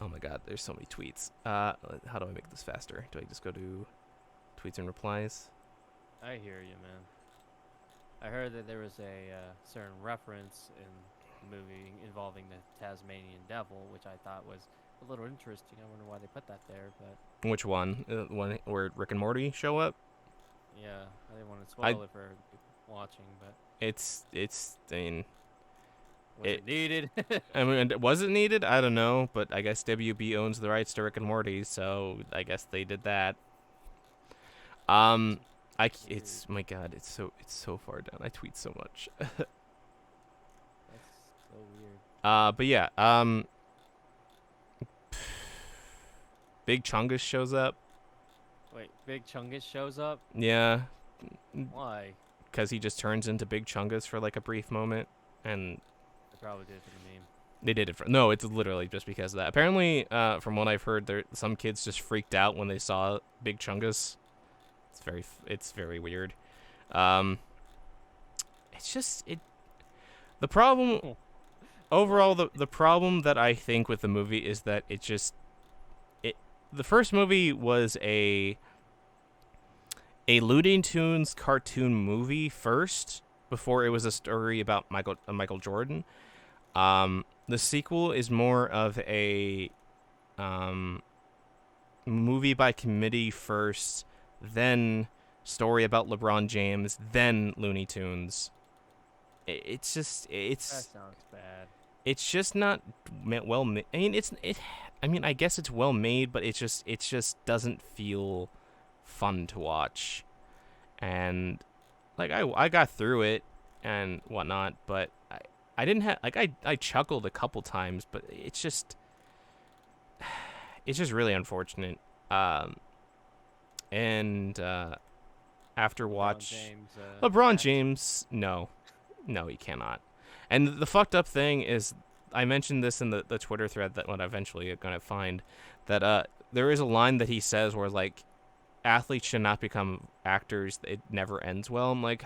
Oh my god, there's so many tweets. How do I make this faster? Do I just go to tweets and replies? I hear you, man. I heard that there was a certain reference in the movie involving the Tasmanian devil, which I thought was a little interesting. I wonder why they put that there, but Which one? One where Rick and Morty show up? yeah, I didn't want to I spoil it for people watching, but it's I mean was it needed? I mean, was it needed? I don't know, but I guess WB owns the rights to Rick and Morty, so I guess they did that. Um, it's my god, it's so far down. I tweet so much. That's so weird. But yeah, Big Chungus shows up. Wait, Big Chungus shows up? Yeah, Why? because he just turns into Big Chungus for like a brief moment, and They probably did it for the meme. they did it for no, it's literally just because of that. Apparently, from what I've heard, there some kids just freaked out when they saw Big Chungus. It's very weird. Um, it's just it. The problem overall, the problem that I think with the movie is that the first movie was a Looney Tunes cartoon movie first before it was a story about Michael Jordan. The sequel is more of a movie by committee first, then story about LeBron James, then Looney Tunes. It's just That sounds bad. it's just not well made. I mean, I mean, I guess it's well made, but it just doesn't feel fun to watch. And like I got through it and whatnot, but I didn't have like I chuckled a couple times, but it's just really unfortunate. And after watch James, LeBron act. James, no, he cannot. And the fucked up thing is, I mentioned this in the Twitter thread that what I eventually gonna find, that there is a line that he says where like athletes should not become actors. It never ends well. I'm like,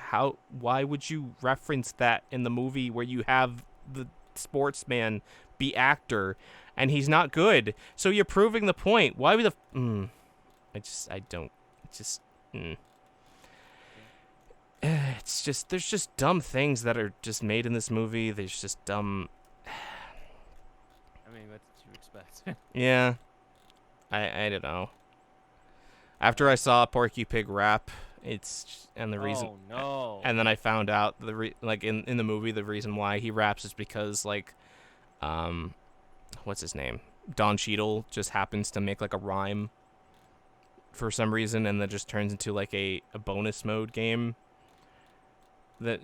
why would you reference that in the movie where you have the sportsman be actor and he's not good? So you're proving the point. Why would I don't. It's just. It's just there's just dumb things that are just made in this movie. There's just dumb. I mean, what did you expect? Yeah, I don't know. After I saw Porky Pig rap, and the reason. Oh no! And then I found out like in the movie the reason why he raps is because like, what's his name? Don Cheadle just happens to make like a rhyme. For some reason, and then just turns into like a bonus mode game. That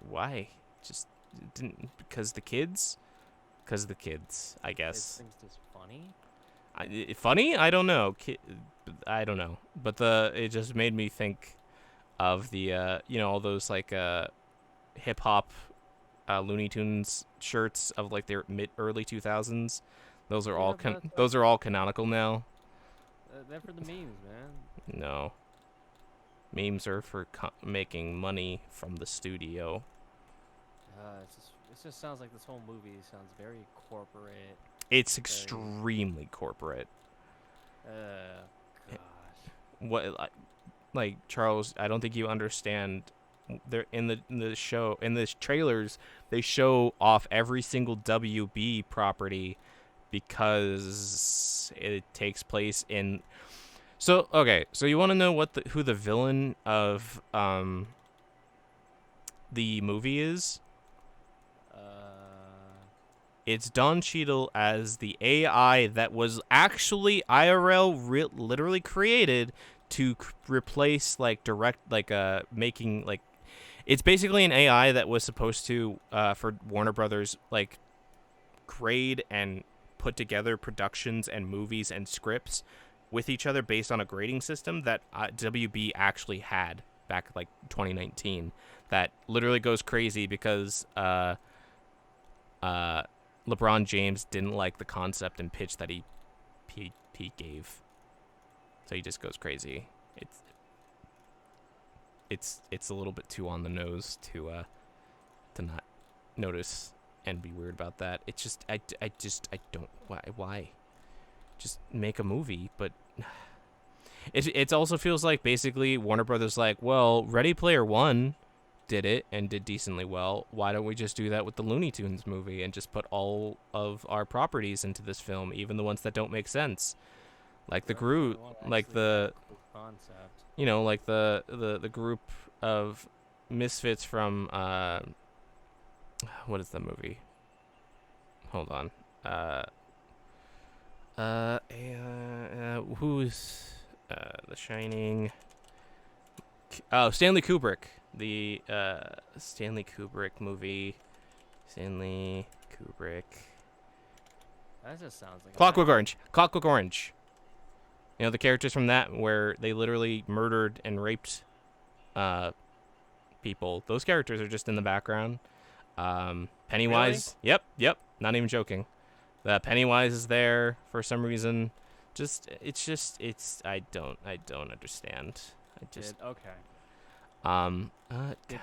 why just didn't because the kids, I guess. Things just funny. Funny? I don't know. I don't know. But it just made me think of the all those like hip hop Looney Tunes shirts of like their early 2000s. Those are all those are all canonical now. They're for the memes, man. No. Memes are for making money from the studio. It's just sounds like this whole movie sounds very corporate. It's Very. extremely corporate. Gosh. What like Charles, I don't think you understand. They're in the show, in the trailers, they show off every single WB property because it takes place in. So okay, so you want to know who the villain of the movie is? It's Don Cheadle as the AI that was actually IRL literally created to replace like direct making like it's basically an AI that was supposed to for Warner Brothers like grade and put together productions and movies and scripts with each other based on a grading system that WB actually had back like 2019 that literally goes crazy because LeBron James didn't like the concept and pitch that he gave, so he just goes crazy. It's a little bit too on the nose to not notice and be weird about that. It's just I don't why just make a movie, but it also feels like basically Warner Brothers like, well, Ready Player One did it and did decently well. Why don't we just do that with the Looney Tunes movie and just put all of our properties into this film, even the ones that don't make sense, like the Groot, like the concept. like the group of misfits from what is the movie? Hold on. Who's The Shining? Oh, Stanley Kubrick. The Stanley Kubrick movie. Stanley Kubrick. That just sounds like Clockwork Orange. Clockwork Orange. You know, the characters from that where they literally murdered and raped people. Those characters are just in the background. Pennywise. Really? Yep. Not even joking. Pennywise is there for some reason. I don't understand. Okay. Did God.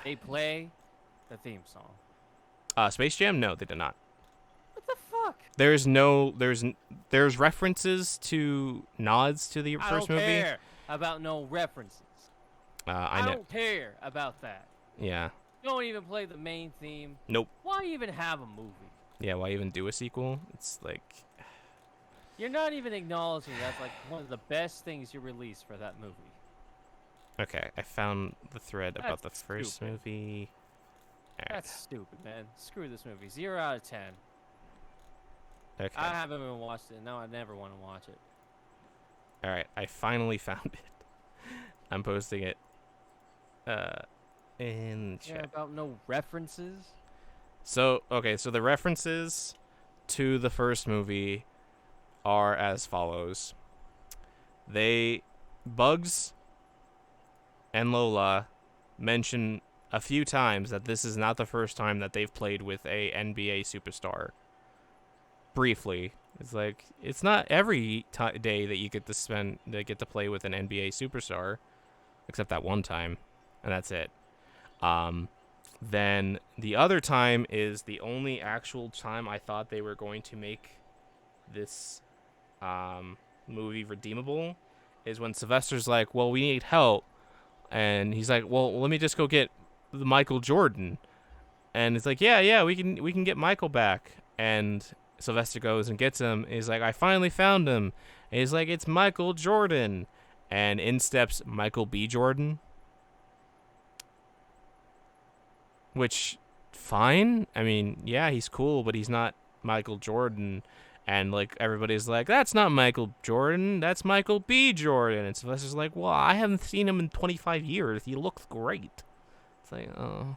they play the theme song? Space Jam? No, they did not. What the fuck? There's references to nods to the first movie. I don't care about no references. I don't care about that. Yeah. Don't even play the main theme. Nope. Why even have a movie? Yeah, why even do a sequel? It's like you're not even acknowledging that's like one of the best things you released for that movie. Okay, I found the thread about the first movie. Right. That's stupid, man. Screw this movie. 0 out of 10. Okay. I haven't even watched it. No, I never want to watch it. All right, I finally found it. I'm posting it in chat. About no references? So the references to the first movie are as follows. Bugs and Lola mention a few times that this is not the first time that they've played with a NBA superstar. Briefly, it's like it's not every day that you get to play with an NBA superstar, except that one time, and that's it. Then the other time is the only actual time I thought they were going to make this movie redeemable is when Sylvester's like, well, we need help. And he's like, well, let me just go get the Michael Jordan. And it's like, yeah, we can get Michael back. And Sylvester goes and gets him. And he's like, I finally found him. And he's like, it's Michael Jordan. And in steps Michael B. Jordan. Which, fine. I mean, yeah, he's cool, but he's not Michael Jordan. And, like, everybody's like, that's not Michael Jordan. That's Michael B. Jordan. And Sylvester's like, well, I haven't seen him in 25 years. He looks great. It's like, oh,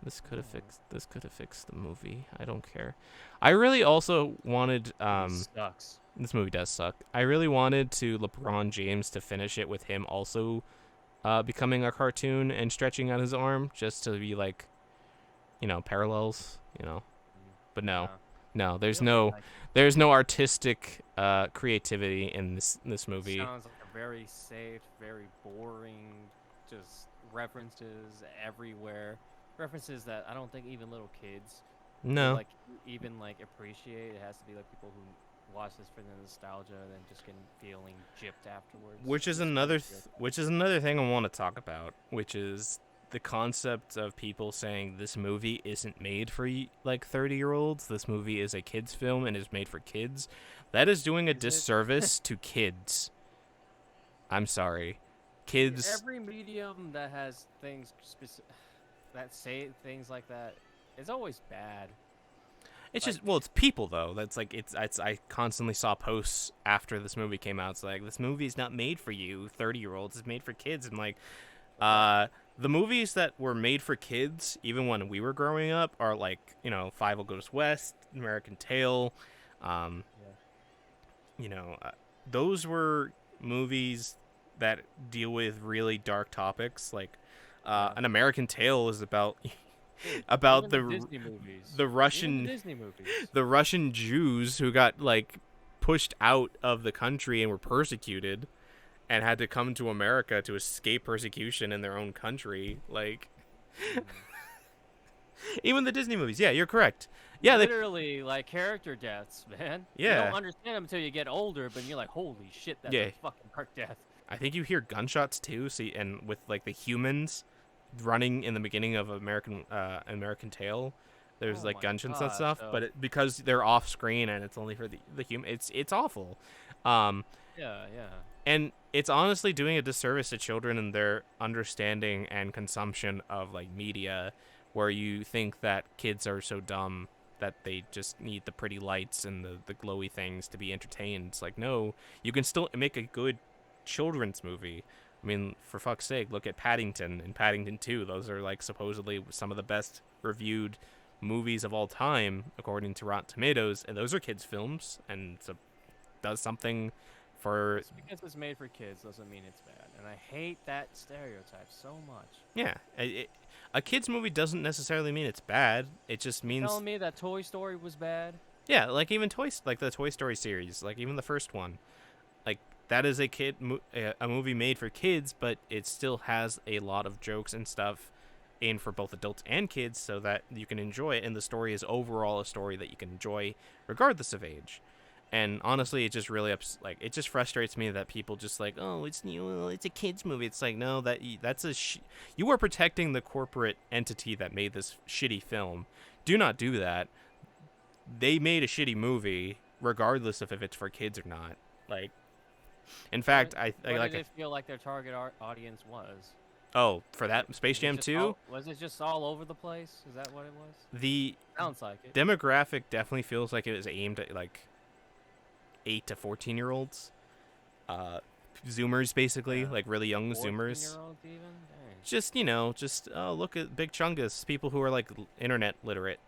this could have fixed the movie. I don't care. I really also wanted, sucks. This movie does suck. I really wanted LeBron James to finish it with him also becoming a cartoon and stretching out his arm just to be like, parallels, But no. Yeah. No, there's no artistic creativity in this movie. Sounds like a very safe, very boring, just references everywhere. references that I don't think even little kids would No. like even like appreciate. It has to be like people who watch this for the nostalgia and then just getting feeling gypped afterwards. Which is It's another really weird. which is another thing I want to talk about, which is the concept of people saying this movie isn't made for like 30-year-olds. This movie is a kids film and is made for kids. That is doing a Is it? disservice to kids. I'm sorry. Kids, Every medium that has things that say things like that is always bad. it's Like, just, well, it's people though. That's like it's I constantly saw posts after this movie came out. It's like, this movie's not made for you 30-year-olds. It's made for kids. I'm like, right. the movies that were made for kids, even when we were growing up, are like, Five Will Goes West, American Tail, um, Yeah. you know, uh, those were movies that deal with really dark topics. Like, Yeah. An American Tail is about Dude, about even the Disney movies. the Even the Russian Disney movies. the Russian Jews who got like pushed out of the country and were persecuted and had to come to America to escape persecution in their own country. Like, Mm. even the Disney movies. Yeah, you're correct. Yeah, they, Literally, like, character deaths, man. You don't yeah, understand them until you get older, but you're like, holy shit, that's yeah. a fucking dark death. I think you hear gunshots too. See, and with like the humans running in the beginning of American Tail, there's Oh like my gunshots and gosh. stuff. But because they're off screen and it's only for the human, it's awful. Um, Yeah, yeah. and it's honestly doing a disservice to children and their understanding and consumption of like media, where you think that kids are so dumb that they just need the pretty lights and the glowy things to be entertained. It's like, no, you can still make a good children's movie. I mean, for fuck's sake, look at Paddington and Paddington 2. Those are like supposedly some of the best reviewed movies of all time according to Rotten Tomatoes, and those are kids films, and so does something for, Just because it's made for kids doesn't mean it's bad. And I hate that stereotype so much. yeah, a kids movie doesn't necessarily mean it's bad. It just means, Telling me that Toy Story was bad? yeah, like even toys, like the Toy Story series, like even the first one, like that is a movie made for kids, but it still has a lot of jokes and stuff aimed for both adults and kids, so that you can enjoy it, and the story is overall a story that you can enjoy regardless of age. And honestly, it just really like, it just frustrates me that people just like, oh, it's new, it's a kids movie. It's like, no, that's you are protecting the corporate entity that made this shitty film. Do not do that. They made a shitty movie regardless of if it's for kids or not. Like, in fact, What like did it feel like their target audience was? oh, for that Space Was it Jam just 2, was it just all over the place? Is that what it was? the Sounds like it. demographic definitely feels like it was aimed at like 8 to 14-year-olds. Zoomers, basically, Yeah. like really young Zoomers. 14-year-olds even? Dang. Just oh, look at Big Chungus, people who are like internet literate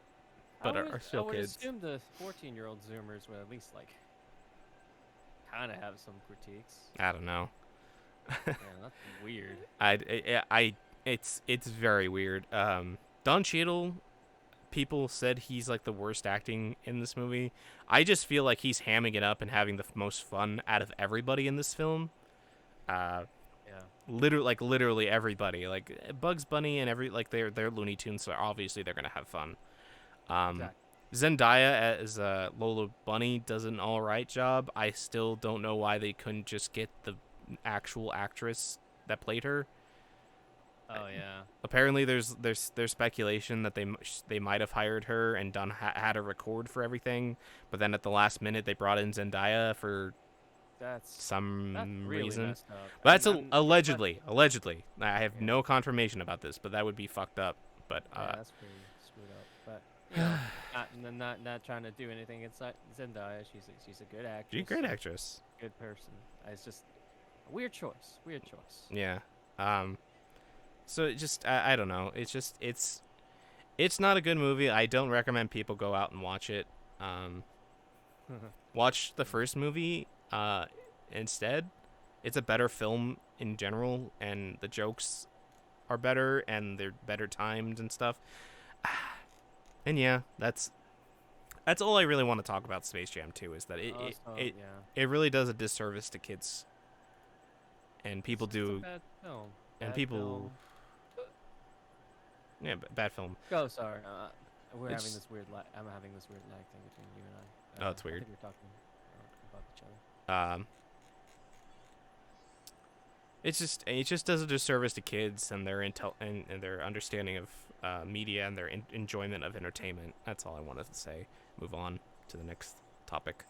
but are I still would kids. assume the 14-year-old Zoomers would at least like kind of have some critiques. I don't know. Yeah, that's weird. It's very weird. Don Cheadle, people said he's like the worst acting in this movie. I just feel like he's hamming it up and having the most fun out of everybody in this film. Yeah. Literally everybody, like Bugs Bunny and they're Looney Tunes, so obviously they're gonna have fun. Exactly. Zendaya as Lola Bunny does an all right job. I still don't know why they couldn't just get the actual actress that played her. Oh yeah. Apparently, there's speculation that they might have hired her and had her record for everything, but then at the last minute they brought in Zendaya for That's some really reason. messed up. But that's But- allegedly. I have Yeah. no confirmation about this, but that would be fucked up. But yeah, that's pretty screwed up. But you know, not trying to do anything inside Zendaya. She's a good actress. she's a great actress. Good person. It's just a weird choice. Weird choice. Yeah. So it just, I don't know. It's just it's not a good movie. I don't recommend people go out and watch it. Watch the first movie instead. It's a better film in general, and the jokes are better and they're better timed and stuff. And yeah, that's all I really want to talk about Space Jam 2, is that Yeah. it really does a disservice to kids. And people It's a do bad film. and Bad people film. Yeah, bad film. Go, sorry. We're having It's this weird. I'm having this weird lag thing between you and I. oh, it's I weird. think we're talking above each other. Um, it just does a disservice to kids and their and their understanding of media and their enjoyment of entertainment. That's all I wanted to say. Move on to the next topic.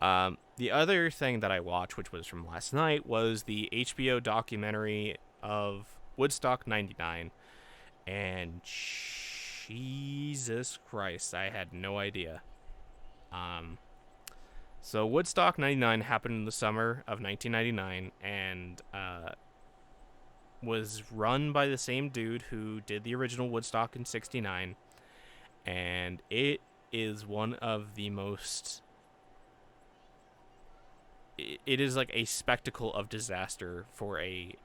The other thing that I watched, which was from last night, was the HBO documentary of Woodstock '99, and Jesus Christ, I had no idea. Um, so Woodstock '99 happened in the summer of 1999, and was run by the same dude who did the original Woodstock in '69, and it is one of the most. It is like a spectacle of disaster for a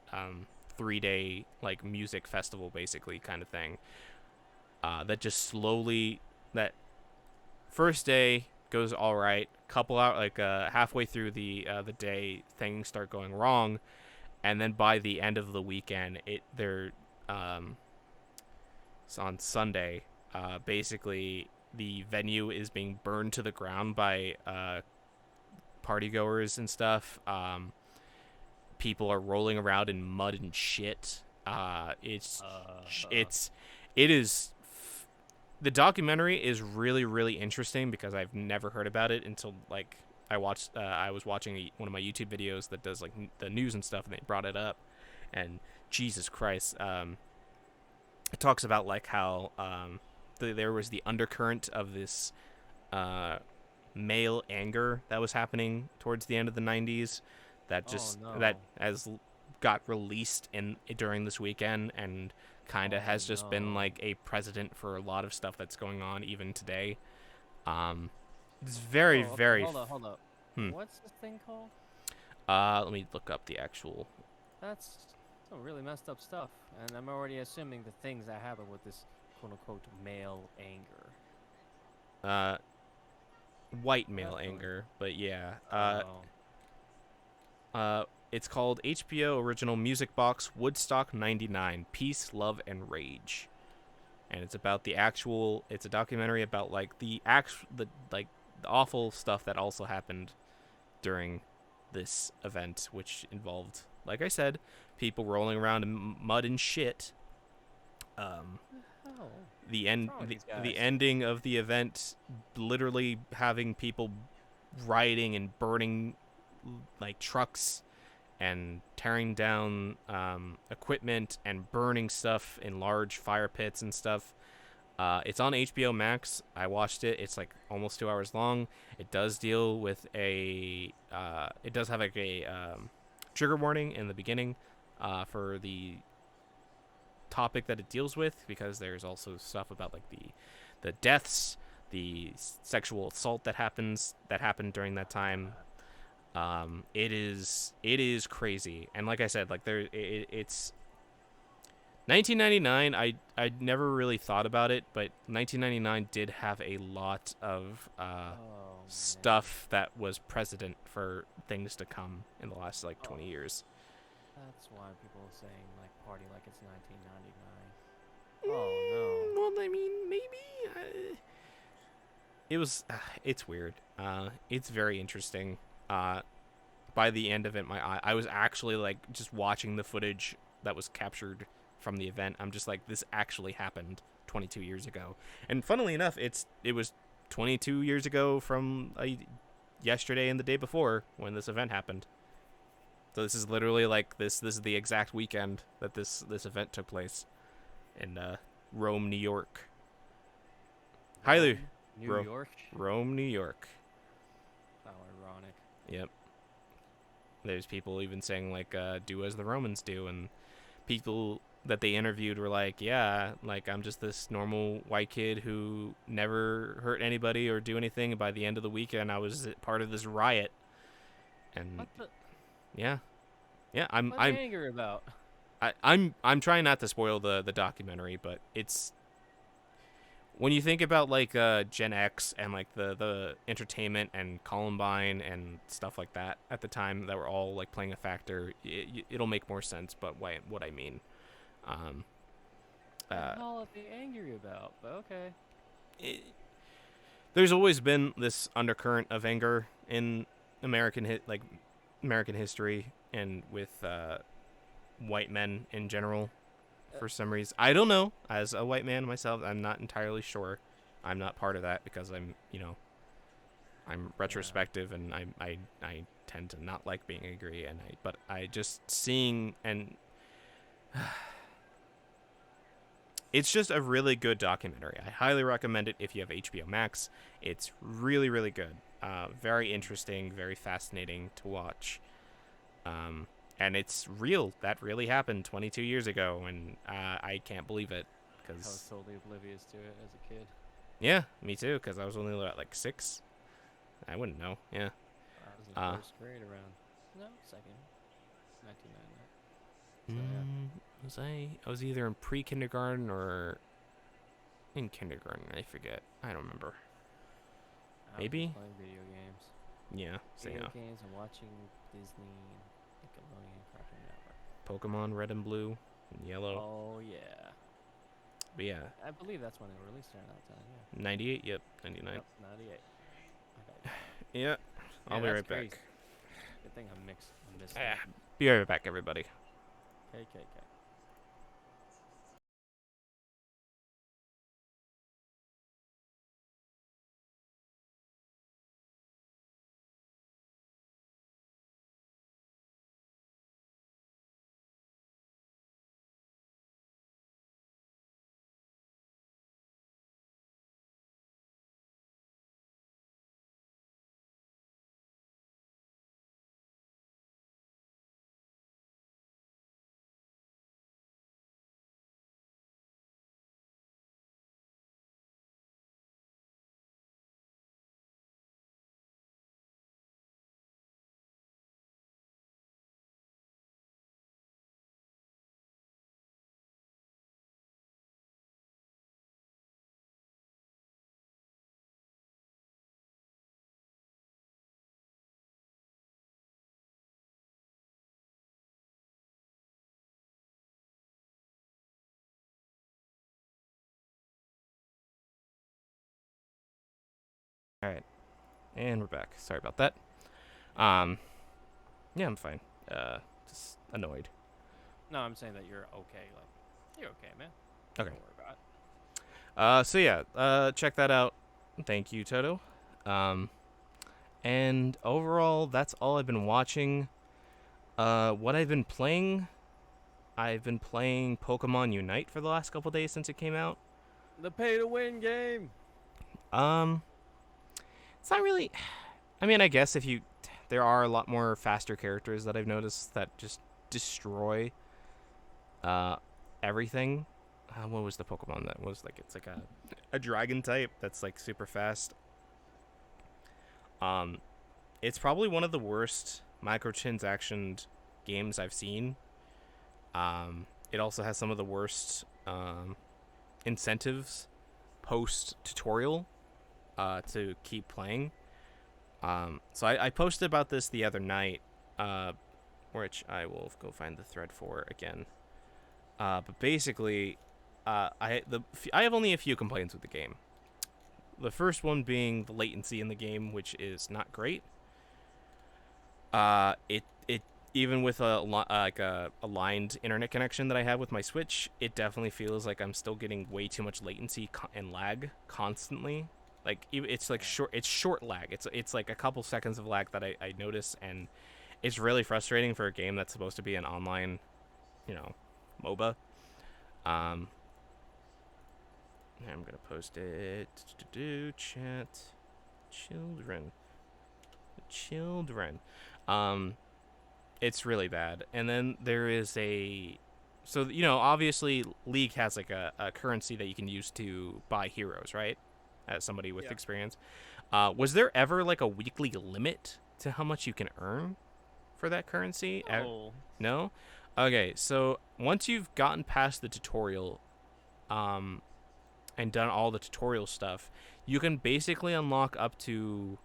3-day like music festival, basically kind of thing. That just slowly that first day goes all right. Couple out like halfway through the day, things start going wrong, and then by the end of the weekend, um, it's on Sunday. Basically, the venue is being burned to the ground by partygoers and stuff. People are rolling around in mud and shit. It's it is. The documentary is really really interesting because I've never heard about it until like I was watching one of my YouTube videos that does like the news and stuff, and they brought it up, and Jesus Christ, it talks about like how there was the undercurrent of this uh, male anger that was happening towards the end of the '90s that Oh just that no. as got released in during this weekend and kind of Oh has just been no. like a precedent for a lot of stuff that's going on even today. Um, it's very Oh, okay. very. Hold up. Hmm. What's this thing called? Let me look up the actual. That's some really messed up stuff, and I'm already assuming the things that happen with this quote unquote male anger. Uh, white male That's really. anger, but yeah. Oh. It's called HBO Original Music Box Woodstock '99: Peace, Love, and Rage, and it's about the actual. It's a documentary about like the awful stuff that also happened during this event, which involved, like I said, people rolling around in mud and shit. Um, Oh. the What's end, wrong with these the guys? ending of the event, literally having people rioting and burning like trucks and tearing down equipment and burning stuff in large fire pits and stuff. It's on HBO Max. I watched it. It's like almost 2 hours long. It does deal with a. It does have like a trigger warning in the beginning for the topic that it deals with, because there's also stuff about like the deaths, the sexual assault that happened during that time. It is crazy, and like I said, like it's 1999. I never really thought about it, but 1999 did have a lot of Oh man. stuff that was precedent for things to come in the last like 20 Oh, years. that's why people are saying like party like it's 1999. Oh no. Well, I mean, maybe it was. It's weird. It's very interesting. By the end of it, I was actually like just watching the footage that was captured from the event. I'm just like, this actually happened 22 years ago. And funnily enough, it was 22 years ago from yesterday and the day before when this event happened. So this is literally like this is the exact weekend that this event took place in Rome, New York. Highly Rome, New Ro- York. Rome, New York. How ironic. Yep. There's people even saying like do as the Romans do, and people that they interviewed were like, yeah, like I'm just this normal white kid who never hurt anybody or do anything, and by the end of the weekend I was part of this riot. And What the? yeah. Yeah, What they angry about? I'm trying not to spoil the documentary, but it's when you think about like Gen X and like the entertainment and Columbine and stuff like that at the time that were all like playing a factor, it'll make more sense. But what I mean, Um, The uh, hell are they angry about? But okay. it, there's always been this undercurrent of anger in American history and with white men in general. Uh, For some reason, I don't know. As a white man myself, I'm not entirely sure. I'm not part of that because I'm yeah. retrospective and I tend to not like being angry but I just seeing and it's just a really good documentary. I highly recommend it if you have HBO Max. It's really really good. Very Mm. interesting, very fascinating to watch. Um, and it's real. That really happened 22 years ago, and I can't believe it I was because totally oblivious to it as a kid. yeah, me too. Because I was only like 6. I wouldn't know. Yeah. I was in Uh, first grade around. No, second. 1999. So yeah. mm, I was either in pre-kindergarten or in kindergarten. I forget. I don't remember. I was just Maybe. playing video games. Yeah. So Video yeah. games and watching Disney, Nickelodeon, Cartoon Network. Pokemon Red and Blue and Yellow. Oh yeah. But yeah, I believe that's when it was released around that time. Yeah. 98. Yep, 99. Yep. 98. Okay. Yeah. I'll Man, be that's right crazy. back. Good thing I missed Ah, that. be right back, everybody. KKK. All right, and we're back. Sorry about that. Um, yeah, I'm fine. Just annoyed. No, I'm saying that you're okay. Like, you're okay, man. Okay. Don't worry about it. So yeah, check that out. Thank you, Toto. Um, and overall, that's all I've been watching. What I've been playing Pokemon Unite for the last couple days since it came out. The pay to win game. Um, it's not really. I mean, I guess if you, there are a lot more faster characters that I've noticed that just destroy, uh, everything. What was the Pokemon that was like? It's like a dragon type that's like super fast. Um, it's probably one of the worst microtransaction games I've seen. It also has some of the worst incentives post tutorial to keep playing. So I posted about this the other night, which I will go find the thread for again. But basically, I have only a few complaints with the game. The first one being the latency in the game, which is not great. It even with a aligned internet connection that I have with my Switch, it definitely feels like I'm still getting way too much latency and lag constantly. Like it's like Yeah. short lag. It's like a couple seconds of lag that I notice, and it's really frustrating for a game that's supposed to be an online, you know, MOBA. Um, I'm gonna post it. Do chat, children. Um, it's really bad. And then there is so obviously League has like a currency that you can use to buy heroes, right? As somebody with Yeah. experience, was there ever like a weekly limit to how much you can earn for that currency? No. No. Okay, so once you've gotten past the tutorial, um, and done all the tutorial stuff, you can basically unlock up to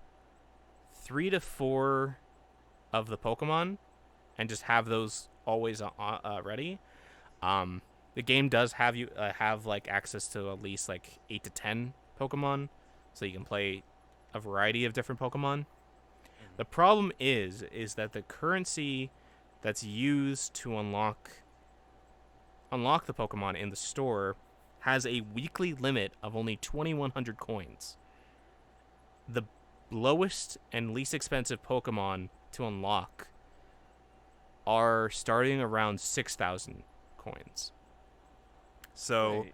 3 to 4 of the Pokemon and just have those always ready. Um, the game does have you have like access to at least like 8 to 10 Pokemon, so you can play a variety of different Pokemon. The Mm-hmm. problem is that the currency that's used to unlock the Pokemon in the store has a weekly limit of only 2,100 coins. The lowest and least expensive Pokemon to unlock are starting around 6,000 coins. So Wait.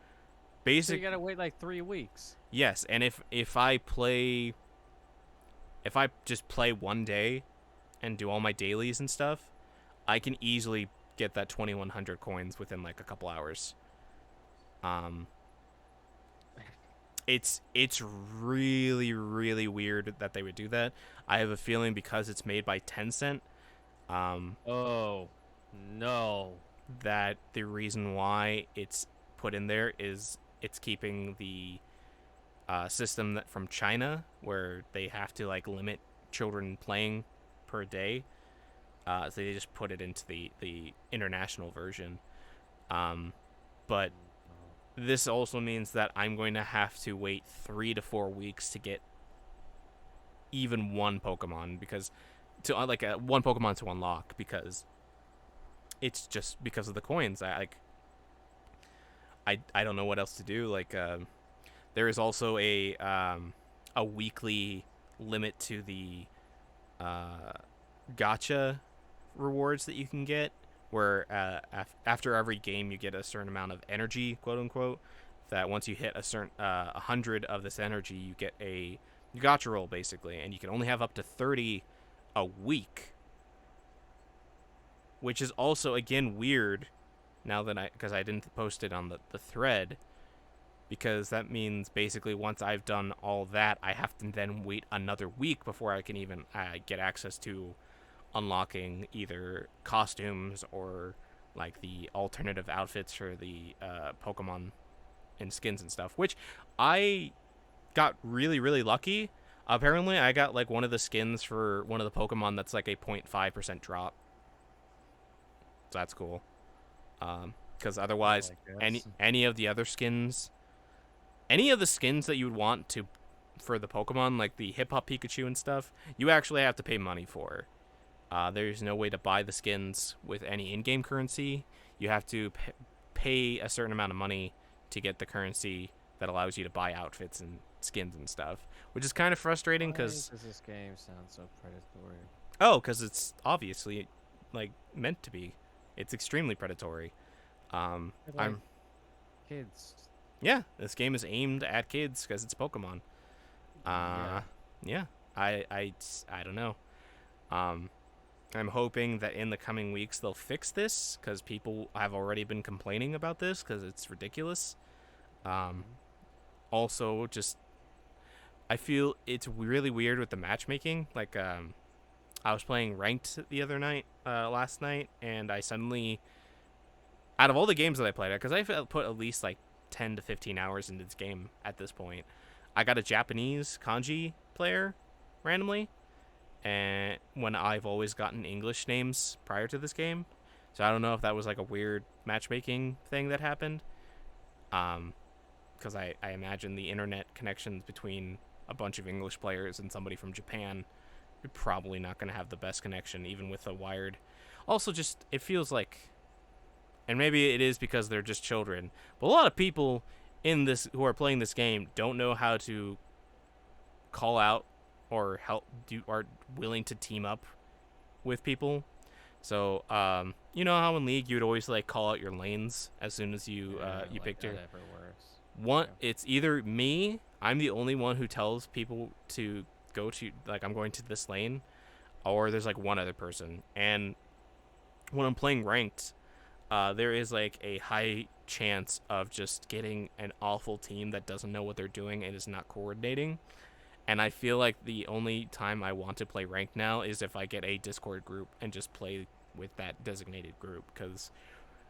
So you basic, gotta wait like 3 weeks. yes. And if I just play one day and do all my dailies and stuff, I can easily get that 2,100 coins within like a couple hours. Um, it's really really weird that they would do that. I have a feeling because it's made by Tencent, um, Oh no. that the reason why it's put in there is it's keeping the system that from China where they have to like limit children playing per day. So they just put it into the international version. Um, but No. this also means that I'm going to have to wait 3 to 4 weeks to get even one Pokemon because to like one Pokemon to unlock because it's just because of the coins. I don't know what else to do. There is also a weekly limit to the uh, gotcha rewards that you can get, where after every game you get a certain amount of energy, quote unquote. That once you hit a certain 100 of this energy, you get a gotcha roll basically, and you can only have up to 30 a week, which is also again weird. Now that because I didn't post it on the thread, because that means basically once I've done all that, I have to then wait another week before I can even get access to unlocking either costumes or like the alternative outfits for the Pokemon and skins and stuff. Which I got really really lucky. Apparently, I got like one of the skins for one of the Pokemon that's like a 0.5% drop. So that's cool. Because Well, otherwise, I any guess. any of the other skins, any of the skins that you would want to for the Pokemon, like the Hip Hop Pikachu and stuff, you actually have to pay money for. There's no way to buy the skins with any in-game currency. You have to pay a certain amount of money to get the currency that allows you to buy outfits and skins and stuff, which is kind of frustrating Why because does this game sound so predatory? because it's obviously like meant to be. It's extremely predatory. They're like I'm kids. Yeah, this game is aimed at kids because it's Pokemon. Yeah. Uh, yeah, I don't know. Um, I'm hoping that in the coming weeks they'll fix this because people have already been complaining about this because it's ridiculous. Um, Mm-hmm. Also, just I feel it's really weird with the matchmaking. I was playing ranked the other night, last night, and I suddenly, out of all the games that I played, because I've put at least like 10 to 15 hours into this game at this point, I got a Japanese kanji player randomly, and when I've always gotten English names prior to this game. So I don't know if that was like a weird matchmaking thing that happened. Um, because I imagine the internet connections between a bunch of English players and somebody from Japan, you're probably not going to have the best connection, even with a wired. Also, just it feels like, and maybe it is because they're just children, but a lot of people in this who are playing this game don't know how to call out or help do are willing to team up with people. So, you know how in League you would always like call out your lanes as soon as Yeah, you like picked that your ever works. one. Yeah. It's either me. I'm the only one who tells people to go to like I'm going to this lane, or there's like one other person. And when I'm playing ranked, there is like a high chance of just getting an awful team that doesn't know what they're doing and is not coordinating. And I feel like the only time I want to play ranked now is if I get a Discord group and just play with that designated group because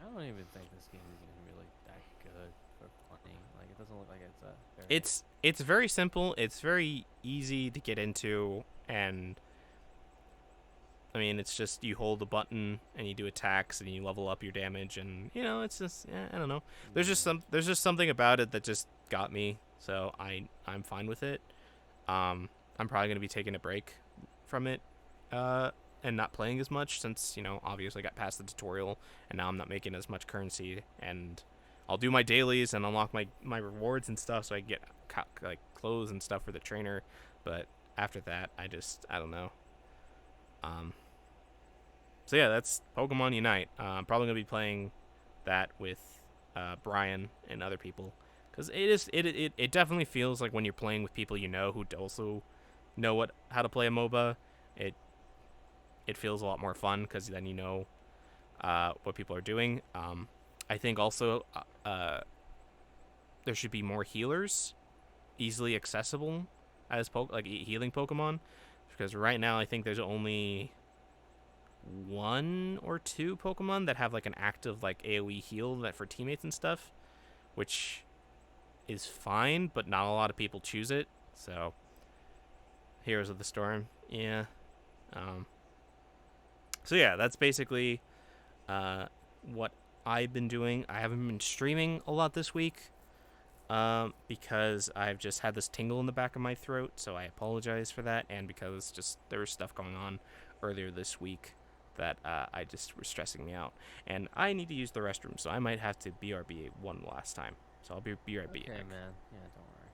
I don't even think this game is even really that good for playing. Like, it doesn't look like it's a very. it's very simple. It's very easy to get into, and I mean, it's just you hold the button and you do attacks and you level up your damage, and it's just I don't know. Yeah. There's just something about it that just got me, so I'm fine with it. I'm probably gonna be taking a break from it, uh, and not playing as much since obviously I got past the tutorial and now I'm not making as much currency, and I'll do my dailies and unlock my rewards and stuff so I get like clothes and stuff for the trainer, but after that I don't know. Um, so yeah, that's Pokemon Unite. I'm probably gonna be playing that with Brian and other people because it definitely feels like when you're playing with people who also know how to play a MOBA. It it feels a lot more fun because then what people are doing. I think also there should be more healers easily accessible as healing Pokemon, because right now I think there's only one or two Pokemon that have like an active like AoE heal that for teammates and stuff, which is fine, but not a lot of people choose it. So Heroes of the Storm, yeah. Um, so yeah, that's basically what I've been doing. I haven't been streaming a lot this week because I've just had this tingle in the back of my throat, so I apologize for that, and because just there was stuff going on earlier this week that I just was stressing me out, and I need to use the restroom, so I might have to BRB one last time. So I'll be right Okay, back. man. Yeah, don't worry.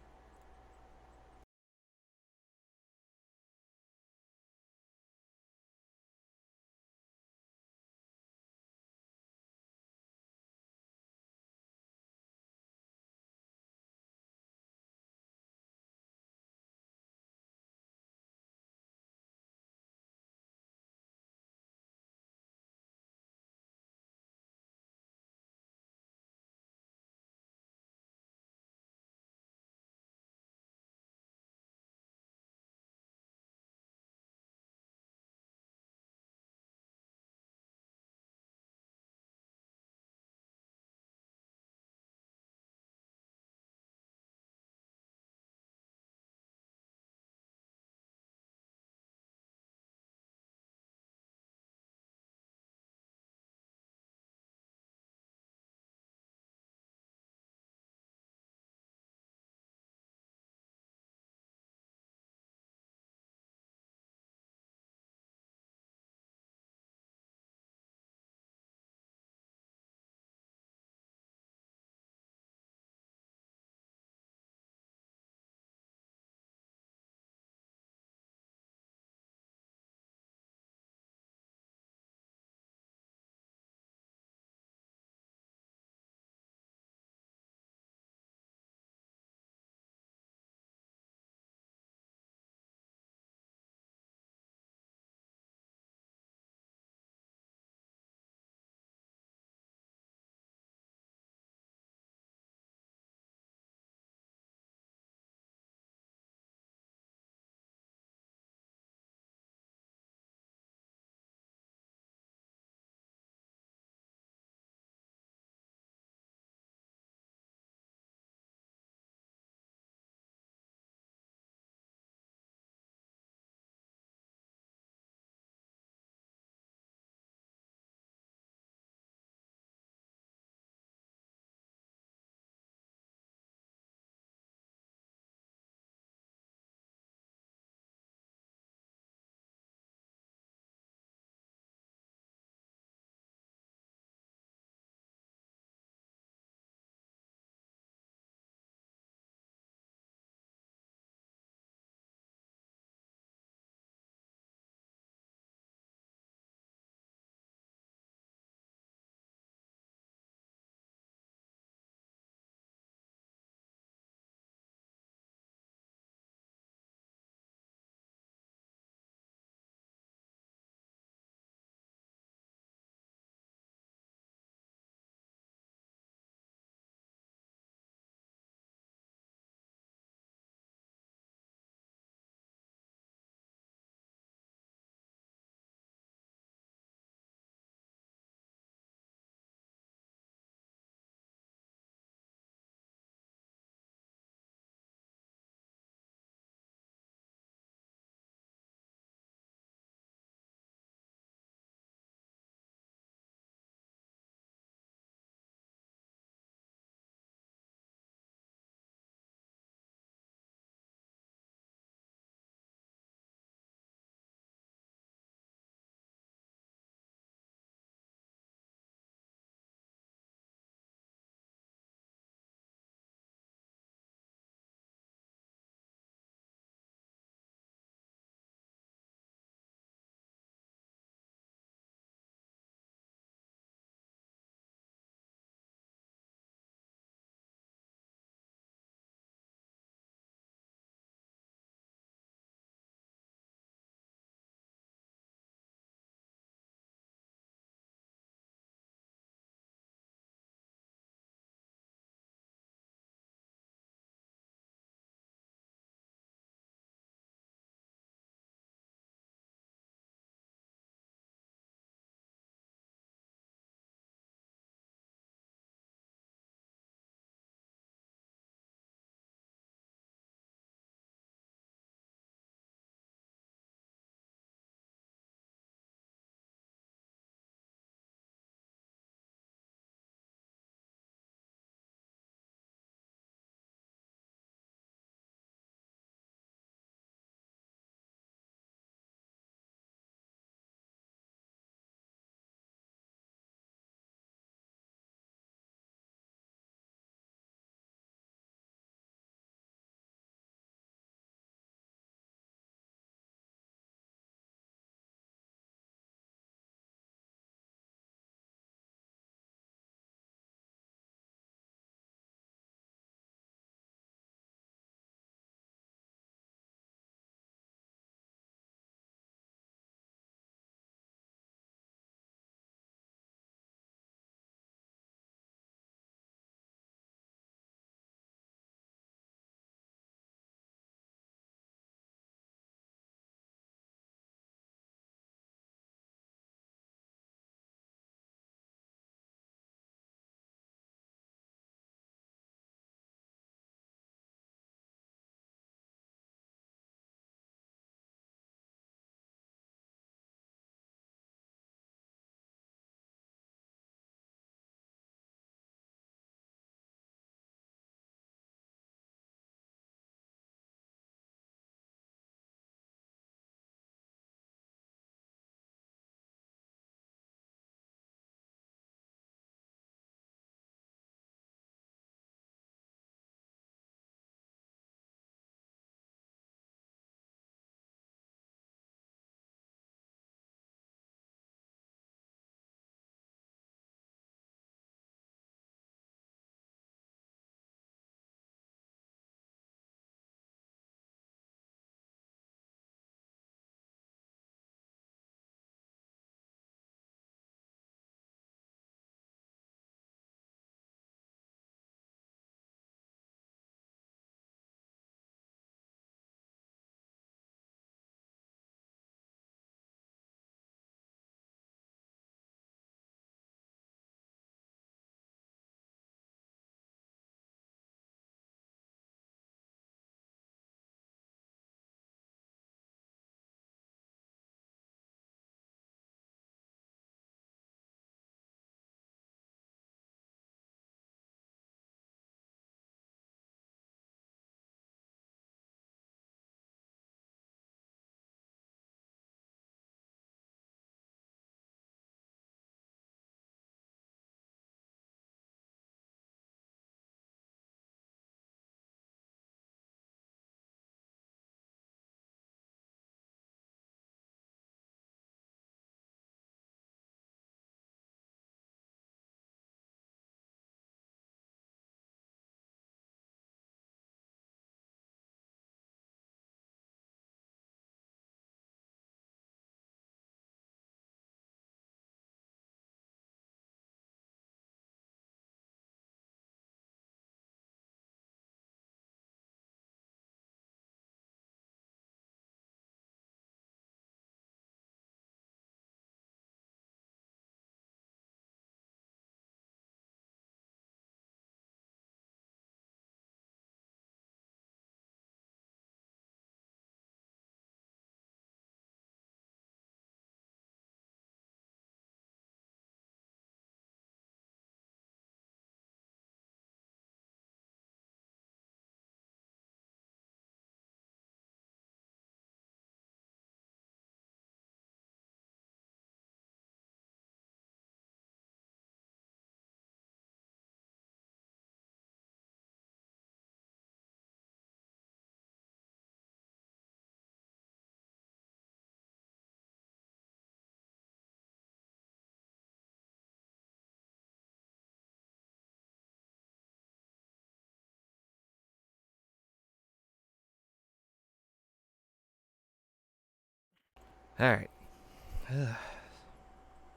All right.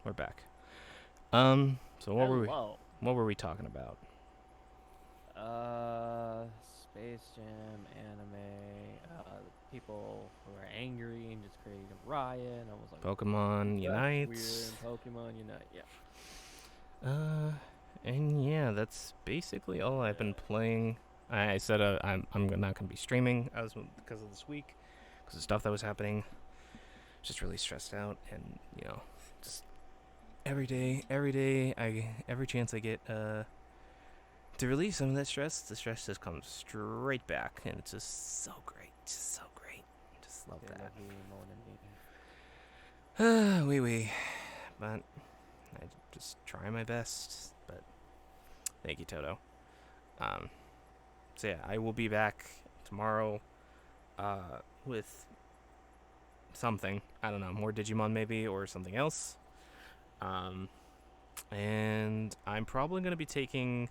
We're back. So Hello. what were we talking about? Space Jam, anime, people who are angry and just creating a riot. And I was like, Pokemon that's weird. Unites. And Pokemon Unite. Yeah. Uh, and yeah, that's basically all I've been playing. I said I'm not gonna be streaming because of this week, because of stuff that was happening. Just really stressed out, and just every chance I get to release some of that stress, the stress just comes straight back, and it's just so great, just so great. Just love They that. love you more than me. Wee. But I just try my best. But thank you, Toto. So yeah, I will be back tomorrow with something. I don't know, more Digimon maybe, or something else. And I'm probably going to be taking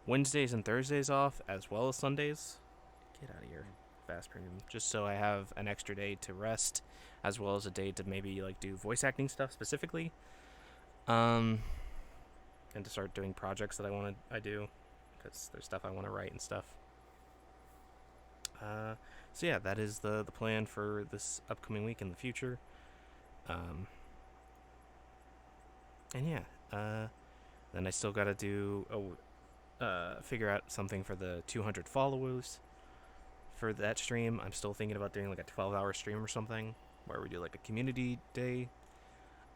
Wednesdays and Thursdays off, as well as Sundays. Get out of here, Fast Premium. Just so I have an extra day to rest, as well as a day to maybe like do voice acting stuff specifically. And to start doing projects that I do, because there's stuff I want to write and stuff. So yeah, that is the plan for this upcoming week in the future. And yeah, then I still gotta figure out something for the 200 followers for that stream. I'm still thinking about doing like a 12-hour stream or something, where we do like a community day.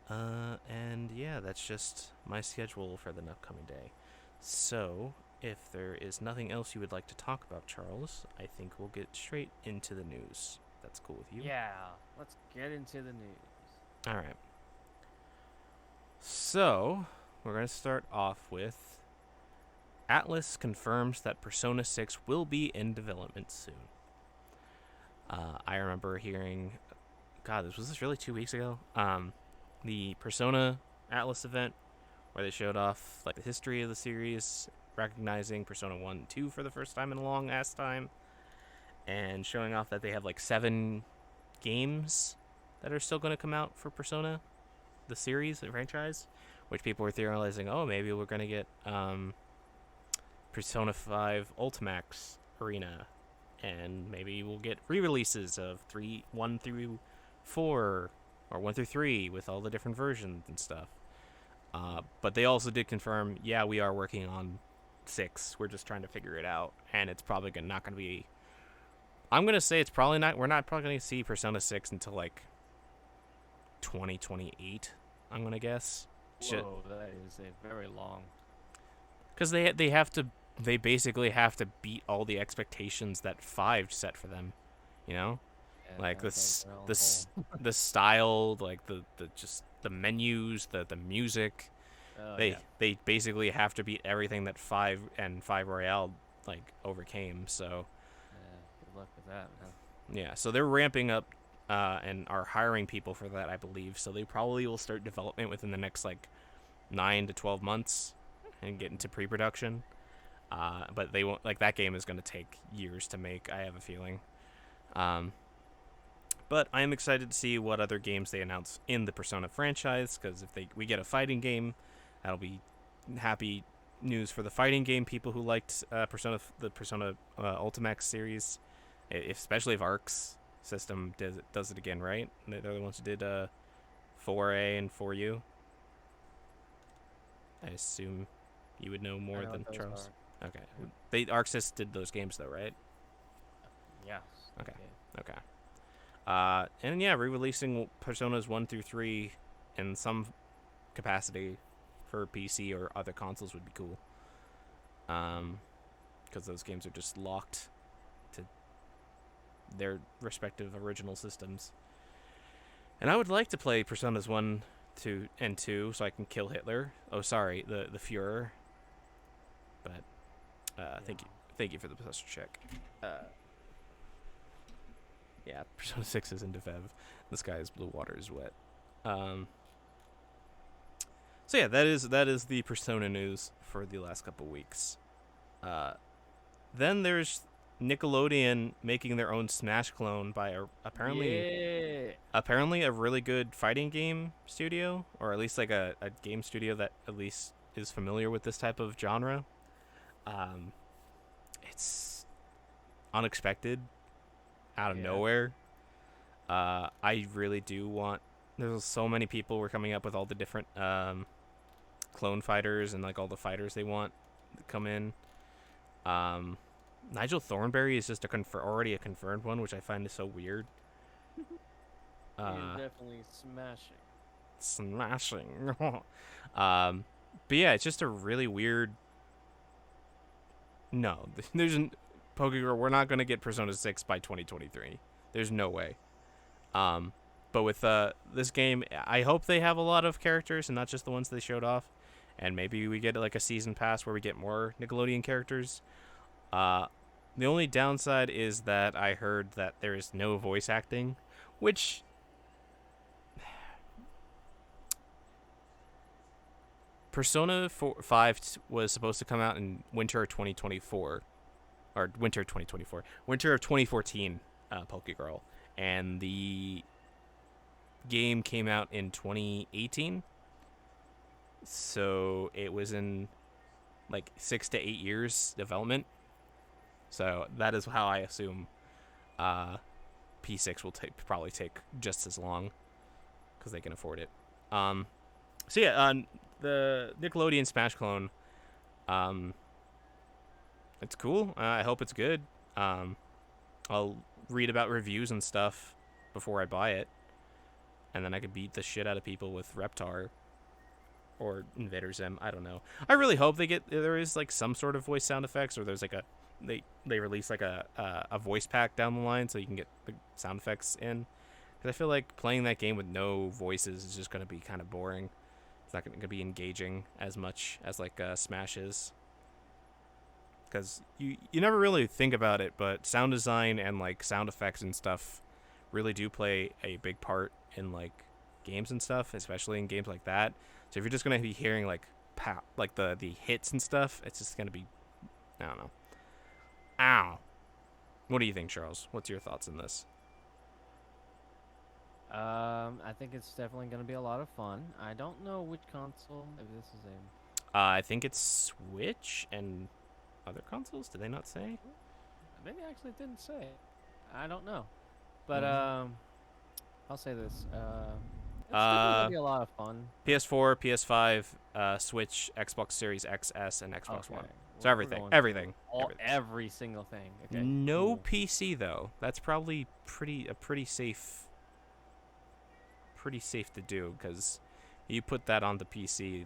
And yeah, that's just my schedule for the upcoming day. So, if there is nothing else you would like to talk about, Charles, I think we'll get straight into the news. That's cool with you? Yeah. Let's get into the news. All right. So, we're going to start off with Atlas confirms that Persona 6 will be in development soon. I remember hearing, God, was this really 2 weeks ago? The Persona Atlas event, where they showed off like the history of the series, recognizing Persona 1 and 2 for the first time in a long ass time, and showing off that they have like 7 games that are still going to come out for Persona, the series, the franchise, which people were theorizing, oh, maybe we're going to get Persona 5 Ultimax Arena, and maybe we'll get re-releases of 1 through 4 or 1 through 3 with all the different versions and stuff. But they also did confirm, yeah, we are working on 6. We're just trying to figure it out, and it's probably not going to be. I'm going to say it's probably not. We're not probably going to see Persona 6 until like 2028. I'm going to guess. Whoa, that is a very long. Because they basically have to beat all the expectations that 5 set for them, you know, Yeah, like that's the style, like the just the menus, the music. They basically have to beat everything that 5 and 5 Royale like overcame. So good luck with that, man. yeah, so they're ramping up and are hiring people for that, I believe. So they probably will start development within the next like 9 to 12 months and get into pre-production. But they won't, like, that game is going to take years to make, I have a feeling. But I am excited to see what other games they announce in the Persona franchise, because if we get a fighting game, that'll be happy news for the fighting game people who liked the Persona Ultimax series, especially if Ark's system does it again, right? They're the ones who did 4A and 4U. I assume you would know more than Charles. Okay. ArcSys did those games though, right? Yes. Okay. And yeah, re-releasing Personas 1 through 3 in some capacity for PC or other consoles would be cool. Because those games are just locked to their respective original systems. And I would like to play Personas 1, 2, and 2 so I can kill Hitler. Oh, sorry, the Führer. But thank you for the pressure check. Yeah, Persona 6 is into Fev. The sky is blue, water is wet. So yeah, that is the Persona news for the last couple weeks. Then there's Nickelodeon making their own Smash clone by Yeah. apparently a really good fighting game studio, or at least like a game studio that at least is familiar with this type of genre. Um, it's unexpected, out of Yeah. nowhere. I really do want. There's so many people were coming up with all the different clone fighters and like all the fighters they want to come in. Um, Nigel Thornberry is just already a confirmed one, which I find is so weird. He is Uh, definitely smashing. Smashing. But yeah, it's just a really weird. No, there's Pokegirl. We're not gonna get Persona 6 by 2023. There's no way. Um, but with this game, I hope they have a lot of characters and not just the ones they showed off. And maybe we get like a season pass where we get more Nickelodeon characters. The only downside is that I heard that there is no voice acting, which Persona 5 was supposed to come out in winter of 2024, or winter 2024, winter of 2014, Pokegirl, and the game came out in 2018. So it was in like 6 to 8 years development. So that is how I assume P6 will probably take just as long because they can afford it. So yeah, the Nickelodeon Smash clone, um, it's cool. I hope it's good. I'll read about reviews and stuff before I buy it, and then I could beat the shit out of people with Reptar or Invader Zim. I don't know. I really hope there is like some sort of voice sound effects, or there's like they release like a voice pack down the line so you can get the sound effects in. Because I feel like playing that game with no voices is just going to be kind of boring. It's not going to be engaging as much as like Smash is. Because you never really think about it, but sound design and like sound effects and stuff really do play a big part in like games and stuff, especially in games like that. So if you're just going to be hearing like pop, like the hits and stuff, it's just going to be, I don't know. Ow. What do you think, Charles? What's your thoughts on this? I think it's definitely going to be a lot of fun. I don't know which console. If this is a. I think it's Switch and other consoles. Did they not say? Maybe actually didn't say. I don't know, but I'll say this. It's definitely gonna be a lot of fun. PS4, PS5, Switch, Xbox Series XS, and Xbox One. So We're everything. going Everything. every single thing. Okay. No Cool. PC though. That's probably pretty safe to do, because you put that on the PC,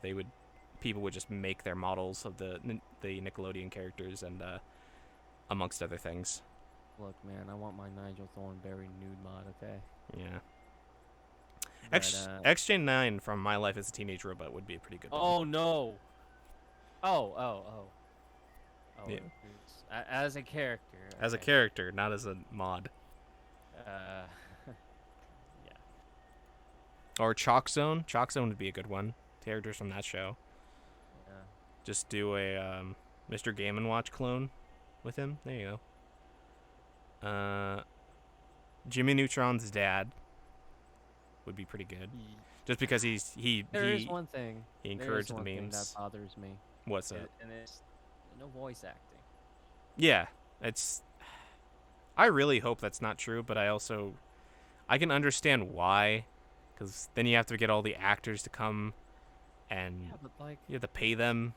people would just make their models of the Nickelodeon characters and amongst other things. Look, man, I want my Nigel Thornberry nude mod. Okay. Yeah. But, XJ9 from My Life as a Teenage Robot would be a pretty good one. Oh no. Oh. Yeah. As a character. As a character, not as a mod. Yeah. Or Chalk Zone. Chalk Zone would be a good one. Characters from that show. Yeah. Just do a Mr. Game & Watch clone with him. There you go. Jimmy Neutron's dad would be pretty good. Just because There is one thing. he encouraged the There is one memes. thing that bothers me. What's that? And it's no voice acting. Yeah, I really hope that's not true, but I can understand why, because then you have to get all the actors to come, and Yeah, but like, you have to pay them.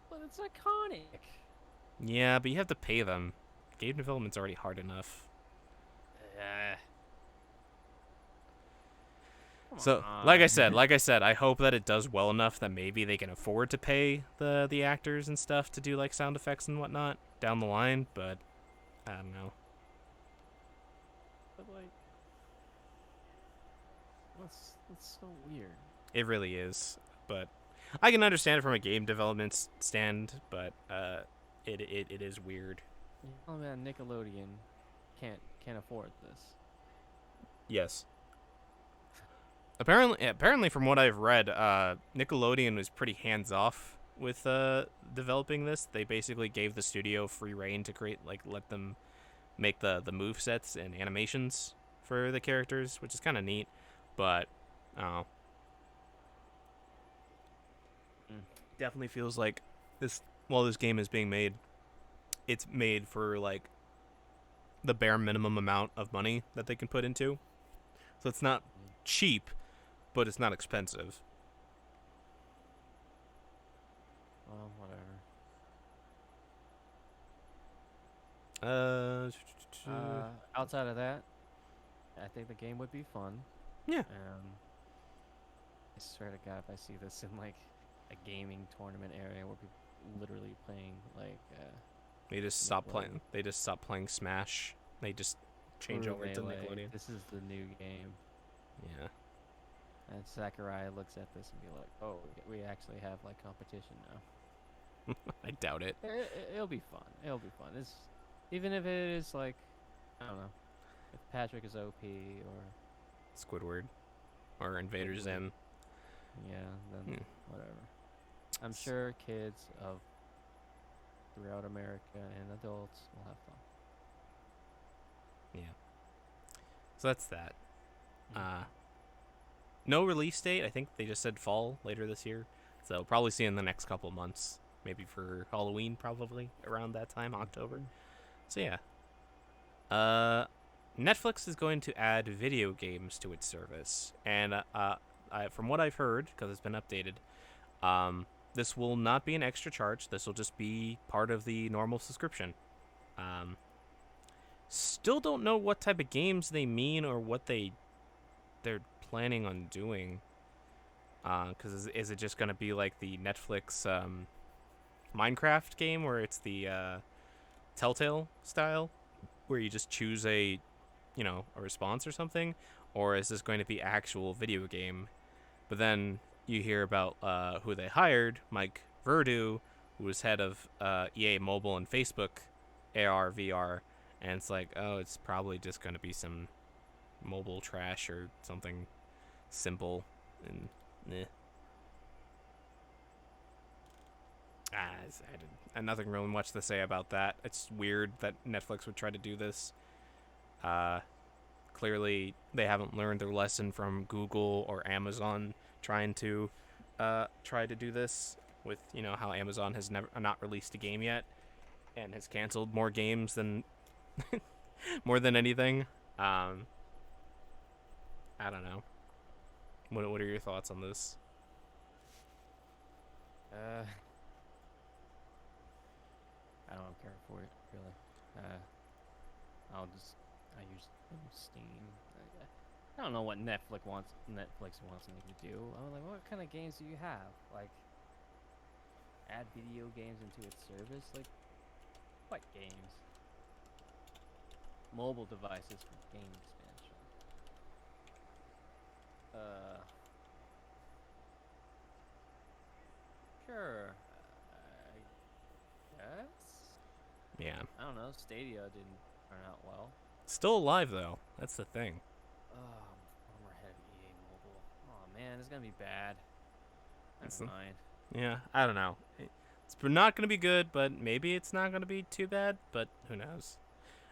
but it's iconic. Yeah, but you have to pay them. Game development's already hard enough. So, like I said, I hope that it does well enough that maybe they can afford to pay the actors and stuff to do like sound effects and whatnot down the line, but I don't know. But like, that's so weird. It really is, but I can understand it from a game development stand, but it is weird. Oh man, Nickelodeon can't afford this. Yes. Apparently, from what I've read, Nickelodeon was pretty hands off with developing this. They basically gave the studio free reign to create, like, let them make the move sets and animations for the characters, which is kind of neat. But uh, Mm. definitely feels like this while this game is being made, it's made for like the bare minimum amount of money that they can put into. So it's not Mm. cheap, but it's not expensive. Well, whatever. Uh, Outside of that, I think the game would be fun. yeah, I swear to God, if I see this in like a gaming tournament area where people literally playing like they just stop playing. Nickelodeon They just stop playing Smash. They just change or over to Melee, Nickelodeon. this is the new game. Yeah, And Sakurai looks at this and be like, "Oh, we actually have like competition now." I doubt it. It'll be fun. It'll be fun. It's even if it is like, I don't know, if Patrick is OP or Squidward or Invader Squidward. Zim. Yeah, then Hmm. whatever. I'm sure kids of throughout America and adults will have fun. Yeah. So that's that. Mm. No release date. I think they just said fall later this year. So probably see in the next couple months. Maybe for Halloween, probably around that time, October. So yeah. Netflix is going to add video games to its service, and from what I've heard, because it's been updated, this will not be an extra charge. This will just be part of the normal subscription. Um, Still don't know what type of games they mean or what they're planning on doing. Because is it just gonna be like the Netflix Minecraft game where it's the Telltale style, where you just choose a response or something, or is this going to be actual video game? But then you hear about who they hired, Mike Verdu, who was head of EA Mobile and Facebook AR VR, and it's like, oh, it's probably just going to be some mobile trash or something simple and eh. Nothing really much to say about that. It's weird that Netflix would try to do this. Uh, Clearly, they haven't learned their lesson from Google or Amazon trying to try to do this with how Amazon has never not released a game yet and has canceled more games than more than anything. I don't know. What are your thoughts on this? Uh, I don't care for it really. I use Steam. I don't know what Netflix wants me to do. I'm like, what kind of games do you have? Like, add video games into its service? Like, what games? Mobile devices for game expansion. Sure. I guess. Yeah. I don't know. Stadia didn't turn out well. Still alive though. That's the thing. Former head of EA Mobile. Oh man, it's gonna be bad. It's Never mind. Yeah, I don't know. It's not going to be good, but maybe it's not going to be too bad. But who knows?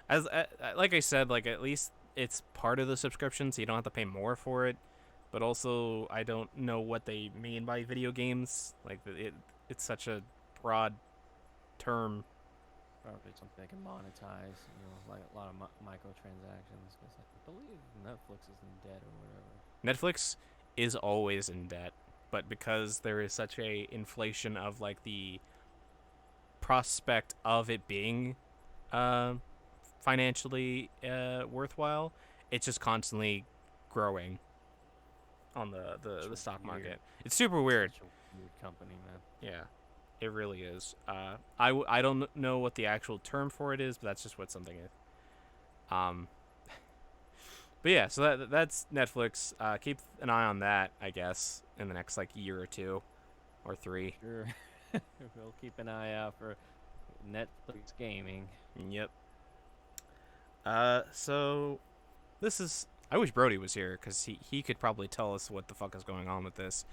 As like I said, like at least it's part of the subscription, so you don't have to pay more for it. But also, I don't know what they mean by video games. Like it's such a broad term. Probably something they can monetize. You know, like a lot of microtransactions. Because I believe Netflix is in debt or whatever. Netflix is always in debt, but because there is such a inflation of like the prospect of it being financially worthwhile, it's just constantly growing on the stock market. It's super weird. Such a weird company, man. Yeah, it really is. I don't know what the actual term for it is, but that's just what something is. But yeah, so that's Netflix. Keep an eye on that, I guess, in the next like year or two, or three. Sure. We'll keep an eye out for Netflix gaming. Yep. So this is. I wish Brody was here because he could probably tell us what the fuck is going on with this.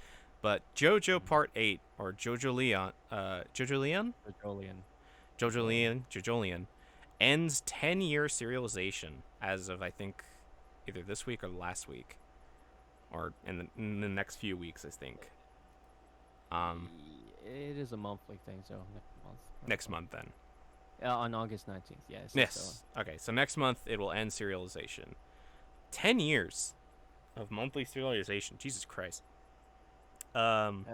But JoJo Part 8, or JoJo Leon, JoJo Leon? Jolian. JoJo Leon, JoJo Leon, ends 10-year serialization as of, I think, either this week or last week. Or in the next few weeks, I think. It is a monthly thing, so Next month, then. On August 19th, yes. Yes. Okay, so next month it will end serialization. 10 years of monthly serialization. Jesus Christ. And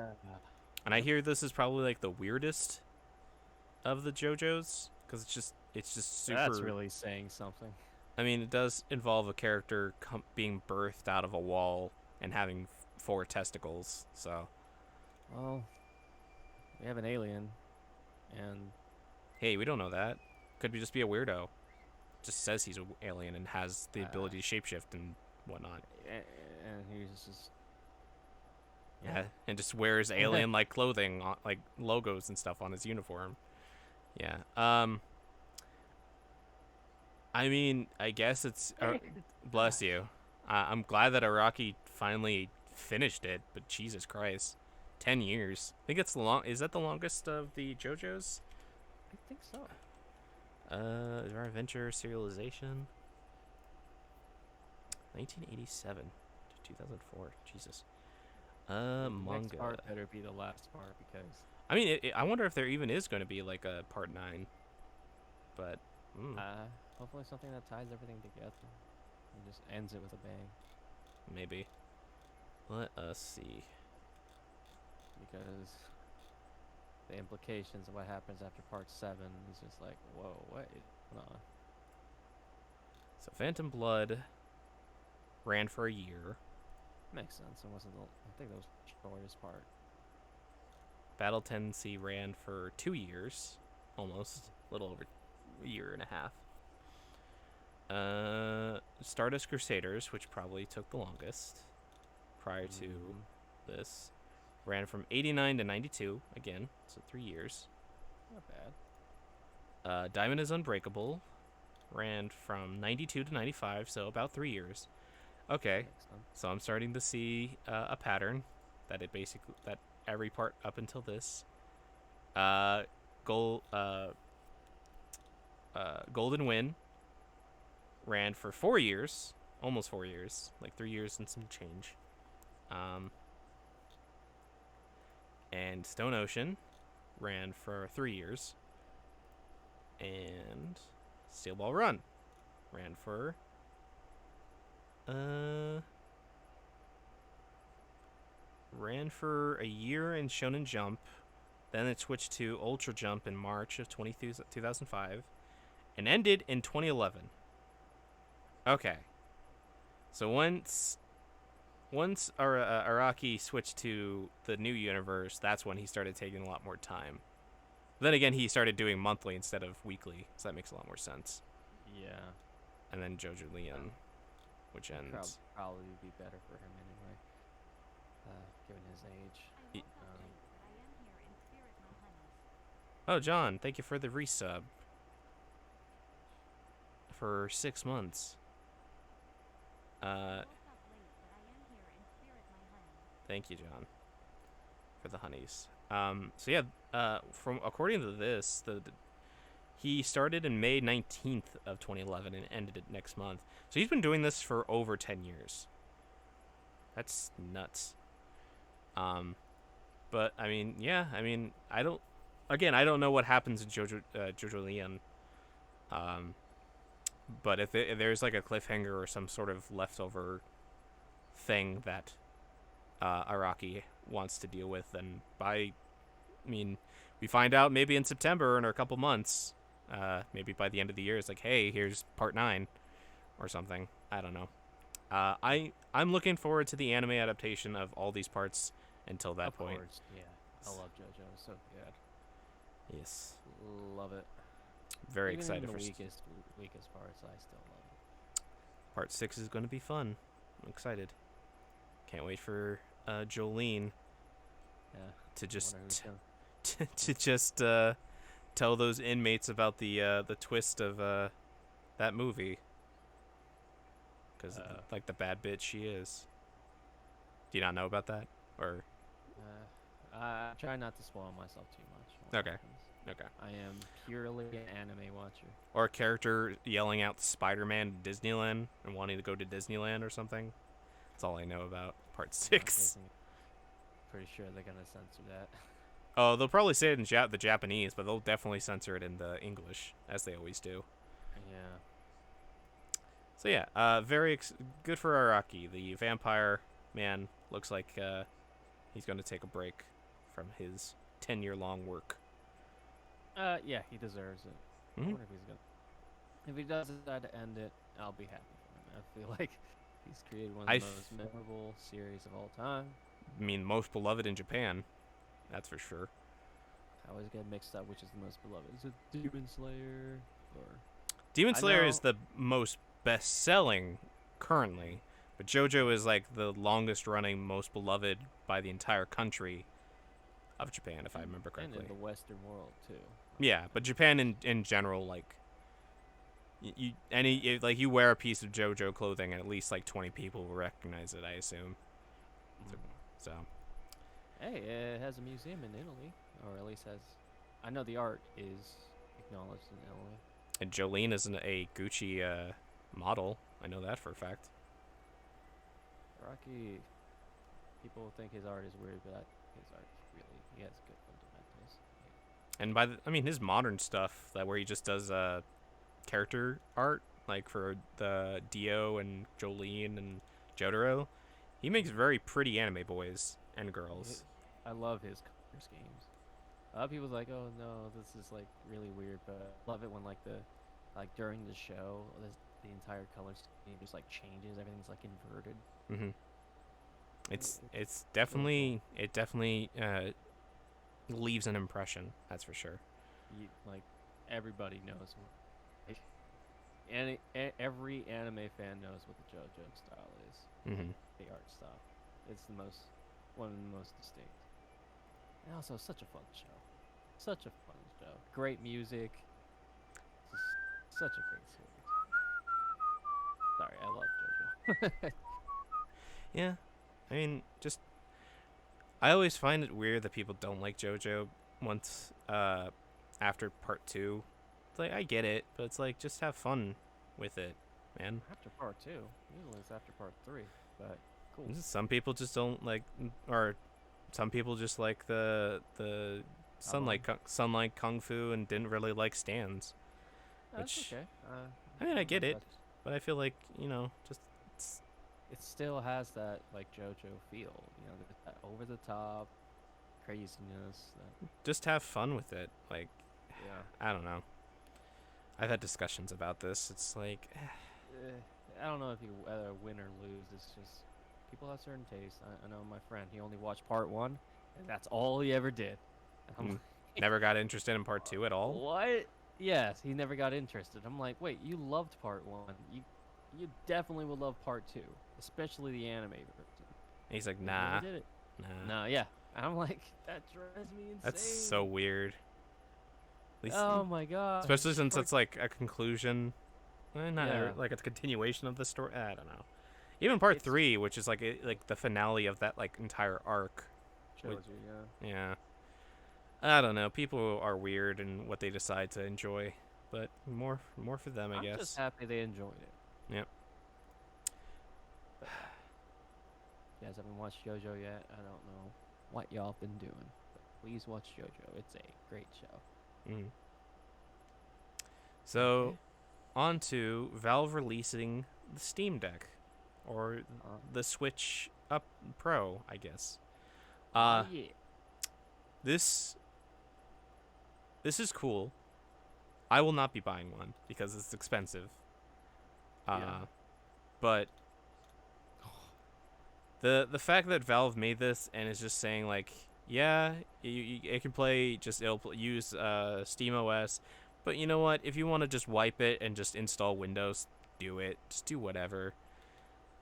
I hear this is probably like the weirdest of the JoJo's, because it's just super. That's really saying something. I mean, it does involve a character being birthed out of a wall and having 4 testicles. So. Well, we have an alien, and Hey, we don't know that. Could just be a weirdo. Just says he's an alien and has the ability to shapeshift and whatnot. and he's just Yeah, and just wears alien-like clothing, like logos and stuff on his uniform. Yeah. I mean, I guess it's bless you. I'm glad that Araki finally finished it, but Jesus Christ, 10 years. I think it's Is that the longest of the JoJo's? I think so. Is our adventure serialization? 1987 to 2004. Jesus. The Manga. next part better be the last part, because I mean, I wonder if there even is going to be like a part 9. But hopefully something that ties everything together and just ends it with a bang. maybe. Let us see. Because the implications of what happens after part 7 is just like, whoa, wait, hold on. So Phantom Blood ran for a year. Makes sense. It wasn't. I think that was the shortest part. Battle Tendency ran for 2 years, almost, a little over a year and a half. Stardust Crusaders, which probably took the longest prior to this, ran from 89 to 92 again, so 3 years. Not bad. Diamond is Unbreakable ran from 92 to 95, so about 3 years. Okay, so I'm starting to see a pattern that every part up until this, Golden Wind ran for 4 years, almost 4 years, like 3 years and some change. And Stone Ocean ran for 3 years, and Steel Ball Run ran for a year in Shonen Jump. Then it switched to Ultra Jump in March of 2005 and ended in 2011. Okay. So once Araki switched to the new universe, that's when he started taking a lot more time. Then again, he started doing monthly instead of weekly, so that makes a lot more sense. Yeah. And then JoJo Leon, which ends. Probably be better for him anyway, given his age. Oh, John, thank you for the resub. For 6 months. Thank you, John, for the honeys. So yeah, according to this, he started in May 19th of 2011 and ended it next month. So he's been doing this for over 10 years. That's nuts. But I mean, yeah, I don't know what happens in JoJo Leon. But if there's like a cliffhanger or some sort of leftover thing that Araki wants to deal with, then we find out maybe in September or in a couple months, maybe by the end of the year, it's like, hey, here's part 9 or something. I don't know. I'm looking forward to the anime adaptation of all these parts until that point. Course, yeah. I love JoJo. So good. Yes. Love it. Very Even excited in the for weakest parts. I still love it. Part 6 is going to be fun. I'm excited. Can't wait for Jolene to just to just tell those inmates about the twist of that movie, because like the bad bitch she is. Do you not know about that? Or I try not to spoil myself too much. What Okay. happens. Okay. I am purely an anime watcher. Or a character yelling out Spider-Man to Disneyland and wanting to go to Disneyland or something. That's all I know about part I'm not 6. guessing. Pretty sure they're gonna censor that. Oh, they'll probably say it in the Japanese, but they'll definitely censor it in the English, as they always do. Yeah. So yeah, very good for Araki. The vampire man looks like he's going to take a break from his 10-year-long work. Yeah, he deserves it. I Mhm. wonder if he's gonna. If he does decide to end it, I'll be happy for him. I feel like he's created one of I the most memorable series of all time. mean, most beloved in Japan, that's for sure. I always get mixed up which is the most beloved. Is it Demon Slayer or? Demon I Slayer know. is the most best-selling currently, but JoJo is like the longest-running, most beloved by the entire country of Japan, if I remember And correctly. in the Western world too. Yeah, but Japan in general, like you wear a piece of JoJo clothing and at least like 20 people will recognize it, I assume. So Hey, it has a museum in Italy, or at least has. I know the art is acknowledged in Italy. and Jolene isn't a Gucci model. I know that for a fact. Rocky, people think his art is weird, but his art really he has good fundamentals. And I mean his modern stuff that where he just does character art like for the Dio and Jolene and Jotaro, he makes very pretty anime boys and girls. I love his color schemes. A lot of people's like, oh no, this is like really weird, but I love it when like during the show, the entire color scheme just like changes. Everything's like inverted. Mhm. It's Really definitely it definitely leaves an impression. That's for sure. like everybody knows. Like, every anime fan knows what the JoJo style is. Mhm. The art style. It's one of the most distinct. And also such a fun show. Such a fun show. Great music. Just such a great series. Sorry, I love JoJo. Yeah. I mean, just I always find it weird that people don't like JoJo once after part 2. It's like I get it, but it's like just have fun with it, man. After part 2. Usually it's after part 3. But cool. Some people just don't like or some people just like the sunlight kung fu and didn't really like stands. That's Which okay. I mean, I get it, that's- but I feel like, just It still has that like JoJo feel. That over the top craziness. just have fun with it. Like Yeah. I don't know. I've had discussions about this. It's like I don't know if you win or lose. It's just people have certain tastes. I know my friend. He only watched part 1, and that's all he ever did. And I'm Mm. like, never got interested in part 2 at all. what? Yes, he never got interested. I'm like, wait, you loved part 1. You definitely will love part 2, especially the anime version. And he's like, You nah, never did it. nah. No, yeah. And I'm like, that drives me insane. That's so weird. At least, Oh my god. especially since it's like a conclusion, not Yeah. like a continuation of the story. I don't know. Even part It's- 3, which is like like the finale of that like entire arc. trilogy, yeah. Yeah. I don't know. People are weird in what they decide to enjoy, but more for them, I I'm guess. just happy they enjoyed it. Yep. You guys haven't watched JoJo yet? I don't know what y'all been doing, but please watch JoJo. It's a great show. Mm. So, on to Valve releasing the Steam Deck, or the Switch Up Pro, I guess. Yeah. This is cool. I will not be buying one because it's expensive. Yeah. But the fact that Valve made this and is just saying like, yeah, it can play use Steam OS, but you know what? If you want to just wipe it and just install Windows, do it. Just do whatever.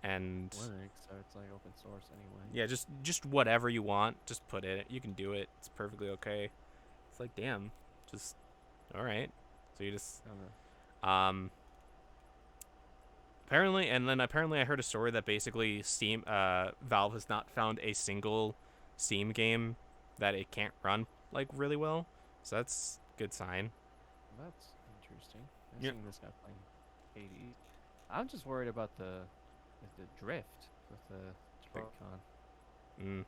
And Linux, so it's like open source anyway. yeah, just whatever you want, just put it. You can do it. It's perfectly okay. It's like, damn, just all right. So you just I don't know. apparently I heard a story that basically Valve has not found a single Steam game that it can't run like really well. So that's a good sign. That's interesting. I've Yeah. seen this guy playing 80s. I'm just worried about the drift with the Joy-Con. Mm.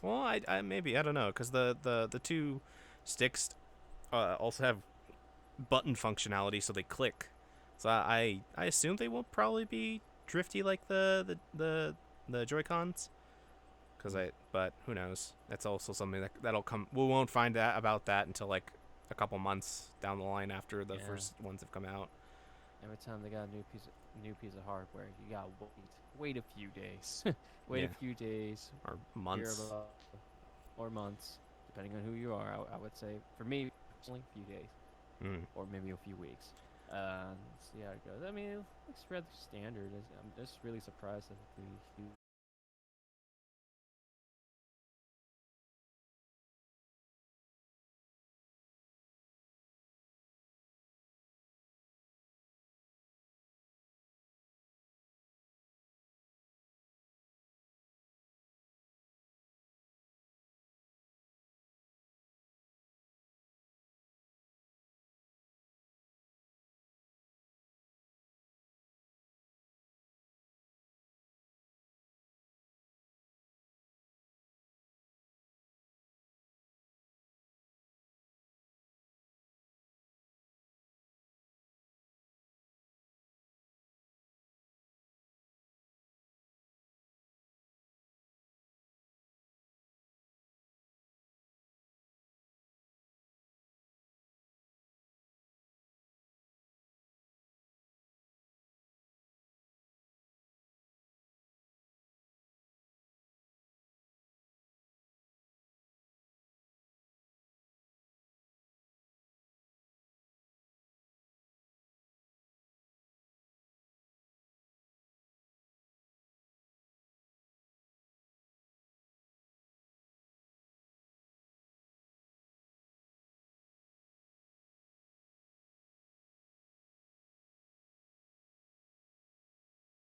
Well, I maybe I don't know because the two sticks also have button functionality, so they click. So I assume they will probably be drifty like the Joy Cons. Mm. But who knows? That's also something that'll come. We won't find that about that until like a couple months down the line after the Yeah. first ones have come out. Every time they got a new piece of hardware, you gotta wait a few days, wait Yeah, a few days, or hear months. about or months, depending on who you are. I would say for me personally, a few days Mm. or maybe a few weeks. See how it goes. I mean, it looks rather standard. I'm just really surprised at the huge